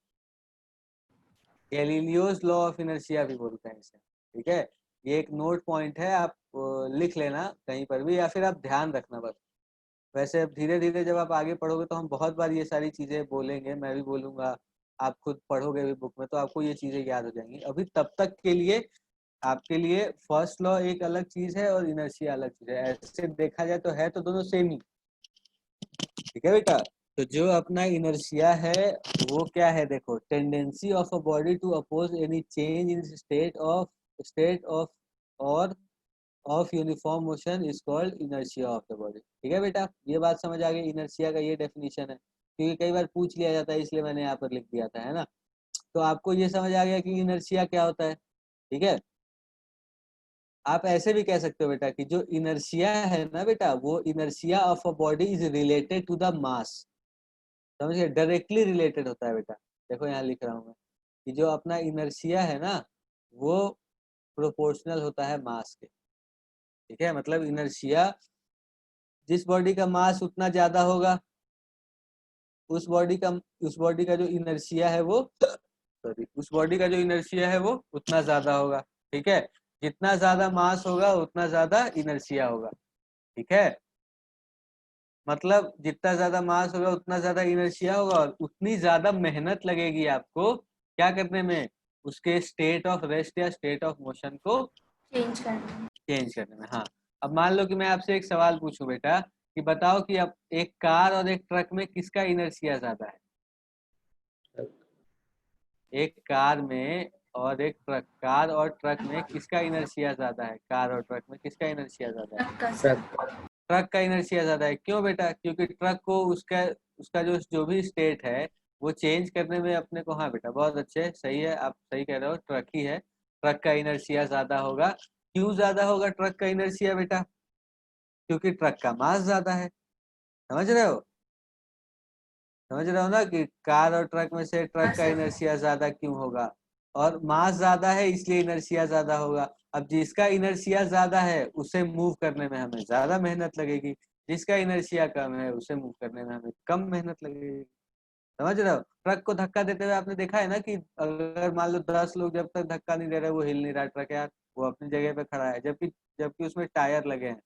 गैलीलियोस लॉ ऑफ इनर्शिया भी बोलते हैं इसे। ठीक है, ये एक नोट पॉइंट है, आप लिख लेना कहीं पर भी, या फिर आप ध्यान रखना बस। वैसे अब धीरे धीरे जब आप आगे पढ़ोगे तो हम बहुत बार ये सारी चीजें बोलेंगे, मैं भी बोलूंगा, आप खुद पढ़ोगे भी बुक में, तो आपको ये चीजें याद हो जाएंगी। अभी तब तक के लिए आपके लिए फर्स्ट लॉ एक अलग चीज है और इनर्शिया अलग चीज है, ऐसे देखा जाए तो है तो दोनों सेम ही। ठीक है बेटा, तो जो अपना इनर्शिया है वो क्या है, देखो, tendency of a body to oppose any change in state of और of uniform motion is called inertia of the body. ठीक है बेटा, ये बात समझ आ गई, इनर्शिया का ये डेफिनेशन है, क्योंकि कई बार पूछ लिया जाता है इसलिए मैंने यहाँ पर लिख दिया था, है ना? तो आपको ये समझ आ गया कि इनर्शिया क्या होता है। ठीक है, आप ऐसे भी कह सकते हो बेटा कि जो इनर्शिया है ना बेटा, वो inertia of a body is related to the mass. समझिए, डायरेक्टली रिलेटेड होता है बेटा। देखो यहाँ लिख रहा हूँ मैं कि जो अपना इनर्शिया है ना, वो प्रोपोर्शनल होता है मास के। ठीक है, मतलब इनर्शिया, जिस बॉडी का मास उतना ज्यादा होगा, उस बॉडी का जो इनर्शिया है वो उस बॉडी का जो इनर्शिया है वो उतना ज्यादा होगा। ठीक है, जितना ज्यादा मास होगा उतना ज्यादा इनर्शिया होगा। ठीक है, मतलब जितना ज्यादा मास होगा उतना ज्यादा इनर्शिया होगा, और उतनी ज्यादा मेहनत लगेगी आपको क्या करने में, उसके स्टेट ऑफ रेस्ट या स्टेट ऑफ मोशन को चेंज करने में। हाँ, अब मान लो कि मैं आपसे एक सवाल पूछूं बेटा कि बताओ कि अब एक कार और एक ट्रक में किसका इनर्शिया ज्यादा है? एक कार में और एक ट्रक, कार और ट्रक में किसका इनर्शिया ज्यादा है? कार और ट्रक में किसका इनर्शिया ज्यादा है? ट्रक का इनर्शिया ज्यादा है। क्यों बेटा? क्योंकि ट्रक को उसका उसका जो भी स्टेट है वो चेंज करने में अपने को, हाँ बेटा बहुत अच्छे, सही है, आप सही कह रहे हो, ट्रक ही है, ट्रक का इनर्शिया ज्यादा होगा। क्यों ज्यादा होगा ट्रक का इनर्शिया बेटा? क्योंकि ट्रक का मास ज्यादा है। समझ रहे हो? समझ रहे हो ना कि कार और ट्रक में से ट्रक का इनर्शिया ज्यादा क्यों होगा? और मास ज्यादा है इसलिए इनर्शिया ज्यादा होगा। अब जिसका इनर्शिया ज्यादा है उसे मूव करने में हमें ज्यादा मेहनत लगेगी, जिसका इनर्शिया कम है उसे मूव करने में हमें कम मेहनत लगेगी। समझ रहे हो? ट्रक को धक्का देते हुए आपने देखा है ना कि अगर मान लो 10 लोग जब तक धक्का नहीं दे रहे वो हिल नहीं रहा ट्रक यार, वो अपनी जगह पे खड़ा है, जबकि जबकि उसमें टायर लगे हैं,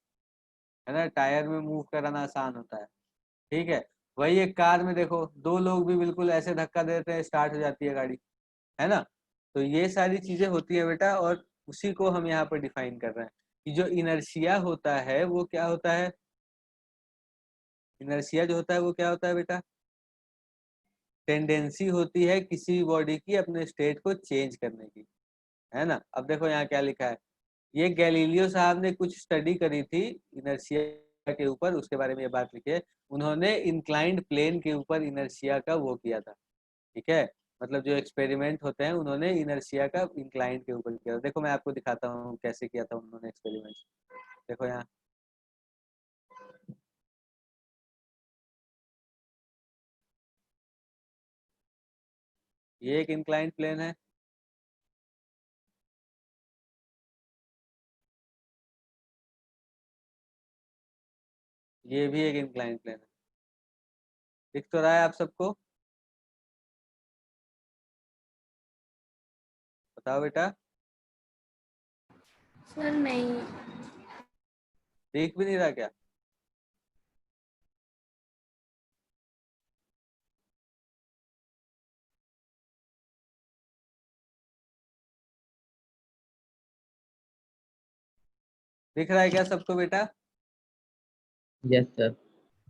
है ना, टायर में मूव कराना आसान होता है। ठीक है, वही एक कार में देखो, दो लोग भी बिल्कुल ऐसे धक्का देते हैं स्टार्ट हो जाती है गाड़ी, है ना। तो ये सारी चीजें होती है बेटा, और उसी को हम यहाँ पर डिफाइन कर रहे हैं कि जो इनर्शिया होता है वो क्या होता है। इनर्शिया जो होता है वो क्या होता है बेटा? टेंडेंसी होती है किसी बॉडी की अपने स्टेट को चेंज करने की, है ना। अब देखो यहाँ क्या लिखा है, ये गैलीलियो साहब ने कुछ स्टडी करी थी इनर्शिया के ऊपर, उसके बारे में ये बात लिखी है। उन्होंने इंक्लाइंड प्लेन के ऊपर इनर्शिया का वो किया था, ठीक है, मतलब जो एक्सपेरिमेंट होते हैं उन्होंने इनर्शिया का इंक्लाइंड के ऊपर किया था। देखो मैं आपको दिखाता हूँ कैसे किया था उन्होंने एक्सपेरिमेंट। देखो यहाँ, ये एक इंक्लाइंड प्लेन है, ये भी एक इंक्लाइंड प्लेन है। दिख तो रहा है आप सबको? बताओ बेटा। सर नहीं। दिख भी नहीं रहा क्या? दिख रहा है क्या सबको बेटा? Yes sir.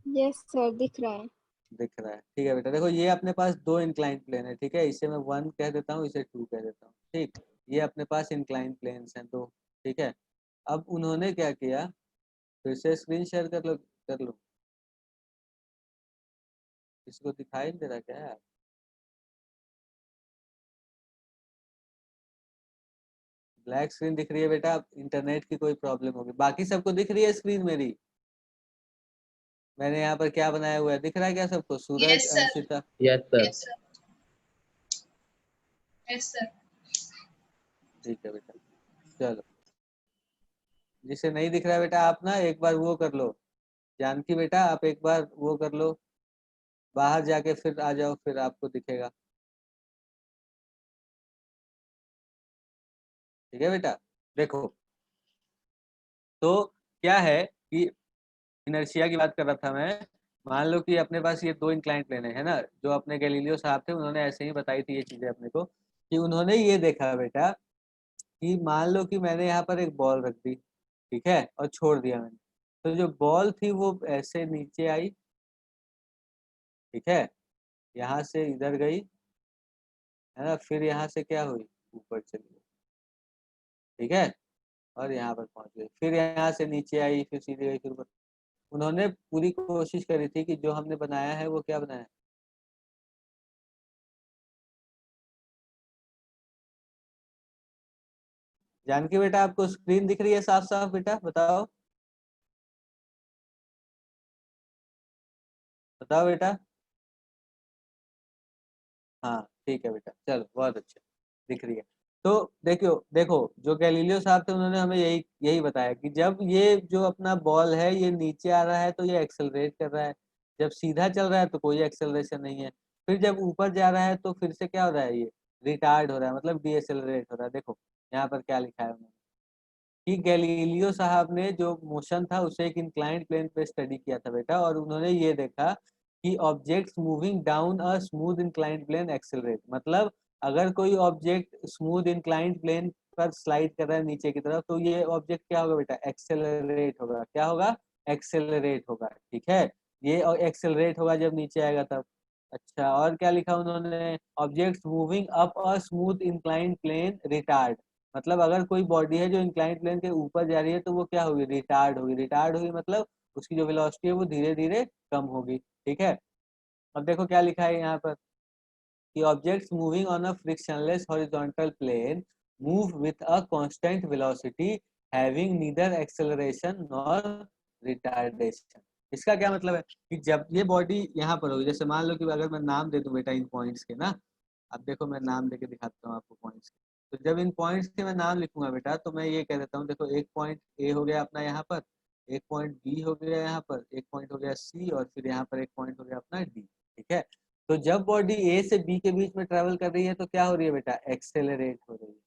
यस सर, दिख रहा है। दिख रहा है, ठीक है बेटा। देखो ये अपने पास दो इंक्लाइंड प्लेन है, ठीक है, इसे मैं 1 कह देता हूँ, इसे 2 कह देता हूँ, ठीक। ये अपने पास इंक्लाइंड प्लेन्स हैं दो, ठीक है। अब उन्होंने क्या किया, फिर से स्क्रीन शेयर कर लो। इसको दिखाई नहीं दे रहा क्या यार? ब्लैक स्क्रीन दिख रही है बेटा, इंटरनेट की कोई प्रॉब्लम होगी। बाकी सबको दिख रही है स्क्रीन मेरी? मैंने यहाँ पर क्या बनाया हुआ है, दिख रहा है क्या सबको? सूरज, Yes, sir. Anshita, yes sir. Yes, sir. Yes, sir. ठीक है बेटा। चलो, जिसे नहीं दिख रहा है बेटा आप ना एक बार वो कर लो, जानकी बेटा आप एक बार वो कर लो, बाहर जाके फिर आ जाओ, फिर आपको दिखेगा। ठीक है बेटा। देखो, तो क्या है कि इनर्शिया की बात कर रहा था मैं। मान लो कि अपने पास ये दो इंक्लाइंड प्लेन है ना, जो अपने गैलीलियो साहब थे उन्होंने ऐसे ही बताई थी ये चीजें अपने को, कि उन्होंने ये देखा बेटा कि मान लो कि मैंने यहाँ पर एक बॉल रख दी, ठीक है, और छोड़ दिया मैंने, तो जो बॉल थी वो ऐसे नीचे आई, ठीक है, यहाँ से इधर गई, है ना, फिर यहाँ से क्या हुई, ऊपर चली गई, ठीक है, और यहाँ पर पहुंच गई, फिर यहाँ से नीचे आई, फिर सीधी गई, फिर ऊपर। उन्होंने पूरी कोशिश करी थी कि जो हमने बनाया है वो क्या बनाया है। जानकी बेटा आपको स्क्रीन दिख रही है साफ साफ बेटा? बताओ, बताओ बेटा। हाँ ठीक है बेटा, चलो बहुत अच्छा, दिख रही है। तो देखो देखो, जो गैलीलियो साहब थे उन्होंने हमें यही यही बताया कि जब ये जो अपना बॉल है ये नीचे आ रहा है तो ये एक्सेलरेट कर रहा है, जब सीधा चल रहा है तो कोई एक्सेलरेशन नहीं है, फिर जब ऊपर जा रहा है तो फिर से क्या हो रहा है, ये रिटार्ड हो रहा है, मतलब डीएसेलरेट हो रहा है। देखो यहाँ पर क्या लिखा है उन्होंने कि गैलीलियो साहब ने जो मोशन था उसे एक इंक्लाइंड प्लेन पे स्टडी किया था बेटा, और उन्होंने ये देखा कि objects moving down a smooth inclined plane accelerate, मतलब अगर कोई ऑब्जेक्ट स्मूथ इंक्लाइंड प्लेन पर स्लाइड कर रहा है नीचे की तरफ तो ये ऑब्जेक्ट क्या होगा बेटा, एक्सेलरेट होगा। क्या होगा? एक्सेलरेट होगा, ठीक है। ये एक्सेलरेट होगा जब नीचे आएगा तब, अच्छा, और क्या लिखा उन्होंने? Objects moving up a smooth inclined plane retard, मतलब अगर कोई बॉडी है जो इंक्लाइंड प्लेन के ऊपर जा रही है तो वो क्या होगी? रिटार्ड होगी। रिटार्ड होगी मतलब उसकी जो वेलोसिटी है वो धीरे धीरे कम होगी। ठीक है, अब देखो क्या लिखा है यहाँ पर कि objects moving on a frictionless horizontal plane move with a constant velocity having neither acceleration nor retardation. इसका क्या मतलब है कि जब ये बॉडी यहाँ पर होगी, जैसे मान लो कि अगर मैं नाम दे दूं बेटा इन पॉइंट्स के ना, अब देखो मैं नाम देके दिखाता हूँ आपको पॉइंट्स के। तो जब इन पॉइंट्स के मैं नाम लिखूंगा बेटा तो मैं ये कह देता हूँ, देखो एक पॉइंट ए हो गया अपना यहाँ पर, एक पॉइंट बी हो गया यहाँ पर, एक पॉइंट हो गया सी, और फिर यहाँ पर एक पॉइंट हो गया अपना डी। ठीक है, तो जब बॉडी ए से बी के बीच में ट्रेवल कर रही है तो क्या हो रही है बेटा? एक्सेलरेट हो रही है।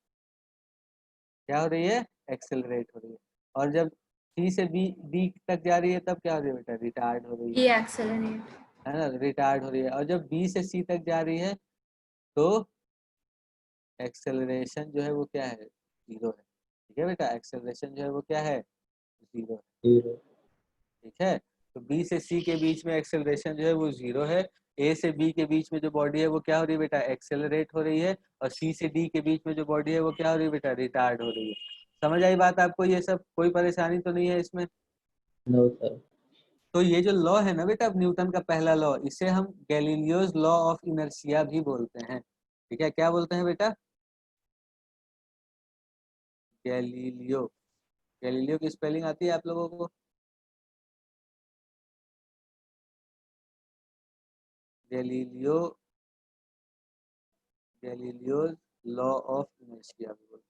क्या हो रही है? एक्सेलरेट हो रही है। और जब सी से बी डी तक जा रही है तब क्या हो रही है बेटा? रिटार्ड हो रही ये एक्सेलरेट। है ना, रिटार्ड हो रही है। और जब बी से सी तक जा रही है तो एक्सेलरेशन जो है वो क्या है? जीरो है। ठीक है बेटा, एक्सेलरेशन जो है वो क्या है? जीरो है। ठीक है, तो बी से सी के बीच में एक्सेलरेशन जो है वो जीरो है। ए से बी के बीच में जो बॉडी है वो क्या हो रही है बेटा? एक्सेलरेट हो रही है। और सी से डी के बीच में जो बॉडी है वो क्या हो रही है बेटा? रिटार्ड हो रही है। समझ आई बात आपको? ये सब कोई परेशानी तो नहीं है इसमें? No sir. तो ये जो लॉ है ना बेटा न्यूटन का पहला लॉ, इसे हम गैलीलियोज लॉ ऑफ इनर्शिया भी बोलते हैं। ठीक है, क्या बोलते हैं बेटा? गैलीलियो। गैलीलियो की स्पेलिंग आती है आप लोगों को? Galileo, Galileo's law of inertia भी बोलते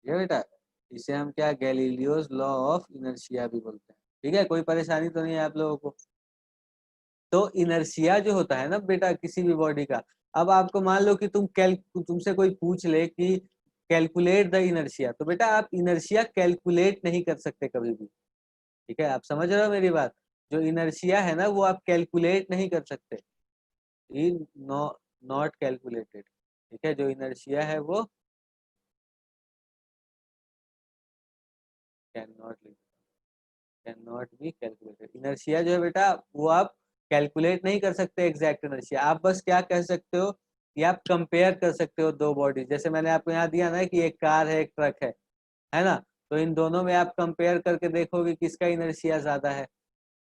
हैं। बेटा इसे हम क्या? गैलीलियोज लॉ ऑफ इनर्शिया भी बोलते हैं। ठीक है, कोई परेशानी तो नहीं है आप लोगों को? तो इनर्शिया जो होता है ना बेटा किसी भी बॉडी का, अब आपको मान लो कि तुमसे कोई पूछ ले कि कैलकुलेट द इनर्शिया, तो बेटा आप इनर्शिया कैलकुलेट नहीं कर सकते कभी भी। ठीक है, आप समझ रहे हो मेरी बात? जो इनर्शिया है ना वो आप कैलकुलेट नहीं कर सकते, नॉट कैलकुलेटेड। ठीक है, जो इनर्शिया है वो can not be calculated. Inertia जो है बेटा वो आप कैलकुलेट नहीं कर सकते एग्जैक्ट इनर्शिया। आप बस क्या कह सकते हो कि आप कंपेयर कर सकते हो दो बॉडी। जैसे मैंने आपको यहाँ दिया ना कि एक कार है एक ट्रक है ना, तो इन दोनों में आप कंपेयर करके देखोगे किसका इनर्शिया ज्यादा है।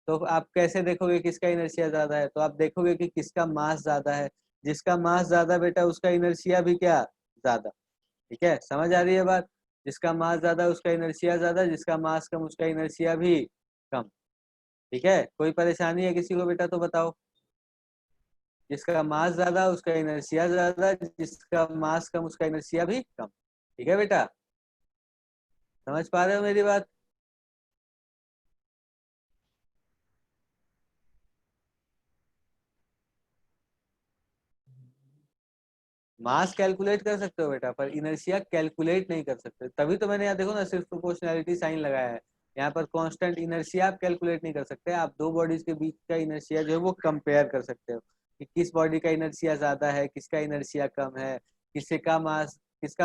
तो आप कैसे देखोगे किसका इनर्शिया ज्यादा है? तो आप देखोगे कि किसका मास ज्यादा है। जिसका मास ज्यादा बेटा उसका इनर्शिया भी क्या? ज्यादा। ठीक है, समझ आ रही है बात? जिसका मास ज्यादा उसका इनर्शिया ज्यादा, जिसका मास कम उसका इनर्शिया भी कम। ठीक है, कोई परेशानी है किसी को बेटा तो बताओ? जिसका मास ज्यादा उसका इनर्शिया ज्यादा, जिसका मास कम उसका इनर्शिया भी कम। ठीक है बेटा, समझ पा रहे हो मेरी बात? मास कैलकुलेट कर सकते हो बेटा पर इनर्शिया कैलकुलेट नहीं कर सकते। तभी तो मैंने यहाँ देखो ना सिर्फ प्रोपोर्शनैलिटी साइन लगाया है। यहाँ पर कांस्टेंट इनर्शिया आप कैलकुलेट नहीं कर सकते। आप दो बॉडीज के बीच का इनर्शिया जो है वो कंपेयर कर सकते हो कि किस बॉडी का इनर्शिया ज्यादा है, किसका इनर्शिया कम है, किसका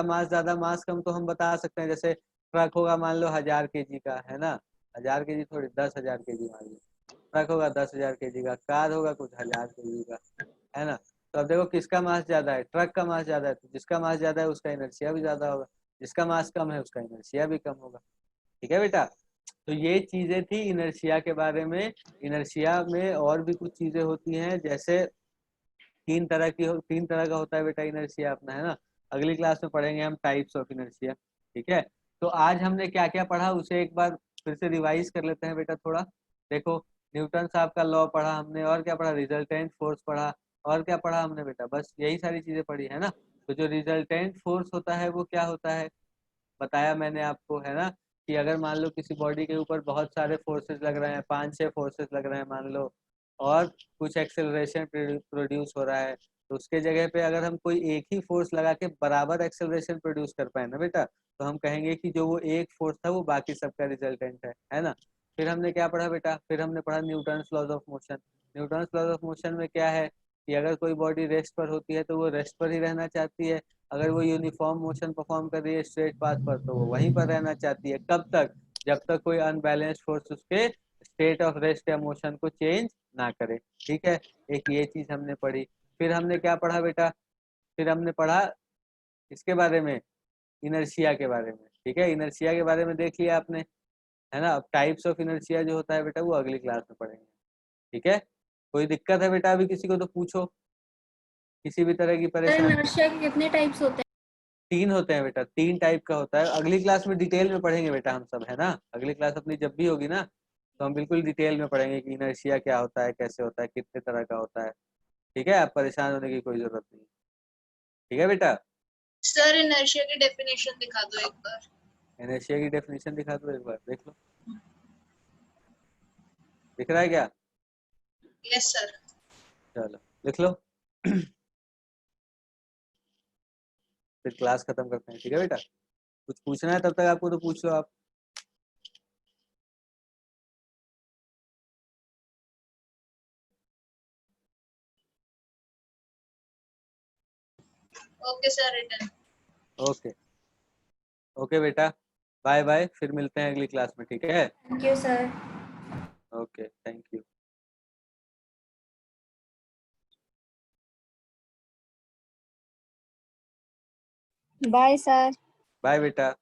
मास ज्यादा मास कम। तो हम बता सकते हैं, जैसे ट्रक होगा मान लो 1000 kg का, है ना, 1000 kg थोड़ी 10,000 kg मान लो। ट्रक होगा 10,000 kg का, कार होगा कुछ 1000 kg का, है ना। तो अब देखो किसका मास ज्यादा है? ट्रक का मास ज्यादा है, तो जिसका मास ज्यादा है उसका इनर्शिया भी ज्यादा होगा, जिसका मास कम है उसका इनर्शिया भी कम होगा। ठीक है बेटा, तो ये चीजें थी इनर्शिया के बारे में। इनर्शिया में और भी कुछ चीजें होती हैं, जैसे तीन तरह का होता है बेटा इनर्शिया अपना, है ना। अगली क्लास में पढ़ेंगे हम टाइप्स ऑफ इनर्शिया। ठीक है, तो आज हमने क्या क्या पढ़ा उसे एक बार फिर से रिवाइज कर लेते हैं बेटा थोड़ा। देखो न्यूटन साहब का लॉ पढ़ा हमने, और क्या पढ़ा? रिजल्टेंट फोर्स पढ़ा, और क्या पढ़ा हमने बेटा? बस यही सारी चीजें पढ़ी, है ना। तो जो रिजल्टेंट फोर्स होता है वो क्या होता है बताया मैंने आपको, है ना, कि अगर मान लो किसी बॉडी के ऊपर बहुत सारे फोर्सेस लग रहे हैं, 5-6 फोर्सेस लग रहे हैं मान लो, और कुछ एक्सेलरेशन प्रोड्यूस हो रहा है, तो उसके जगह पे अगर हम कोई एक ही फोर्स लगा के बराबर एक्सेलरेशन प्रोड्यूस कर पाए ना बेटा, तो हम कहेंगे कि जो वो एक फोर्स था वो बाकी सबका रिजल्टेंट है ना। फिर हमने क्या पढ़ा बेटा? फिर हमने पढ़ा Newton's laws of motion. Newton's laws of motion में क्या है कि अगर कोई बॉडी रेस्ट पर होती है तो वो रेस्ट पर ही रहना चाहती है, अगर वो यूनिफॉर्म मोशन परफॉर्म कर रही है स्ट्रेट पाथ पर तो वो वहीं पर रहना चाहती है। कब तक? जब तक कोई अनबैलेंस्ड फोर्स उसके स्टेट ऑफ रेस्ट या मोशन को चेंज ना करे। ठीक है, एक ये चीज हमने पढ़ी। फिर हमने क्या पढ़ा बेटा? फिर हमने पढ़ा इसके बारे में, इनर्शिया के बारे में। ठीक है, इनर्शिया के बारे में देख लिया आपने, है ना। अब टाइप्स ऑफ इनर्शिया जो होता है बेटा वो अगली क्लास में पढ़ेंगे। ठीक है, कोई दिक्कत है बेटा अभी किसी को तो पूछो, किसी भी तरह की सर परेशानी। इनर्शिया के कितने टाइप्स होते हैं? 3 होते हैं बेटा, 3 टाइप का होता है। अगली क्लास में डिटेल में पढ़ेंगे बेटा हम सब, है ना। अगली क्लास अपनी जब भी होगी ना तो हम बिल्कुल डिटेल में पढ़ेंगे कि इनर्शिया क्या होता है, कैसे होता है, कितने तरह का होता है। ठीक है, आप परेशान होने की कोई जरूरत नहीं। ठीक है बेटा, सर इनर्शिया की डेफिनेशन दिखा दो एक बार। इनर्शिया की डेफिनेशन दिखा दो एक बार, देख लो दिख रहा है क्या? Yes sir. चलो लिख लो फिर क्लास खत्म करते हैं। ठीक है बेटा, कुछ पूछना है तब तक आपको तो पूछ लो आप। Okay sir, return. Okay okay बेटा, बाय बाय, फिर मिलते हैं अगली क्लास में। ठीक है, thank you sir. Okay, thank you. Bye, sir. Bye बेटा।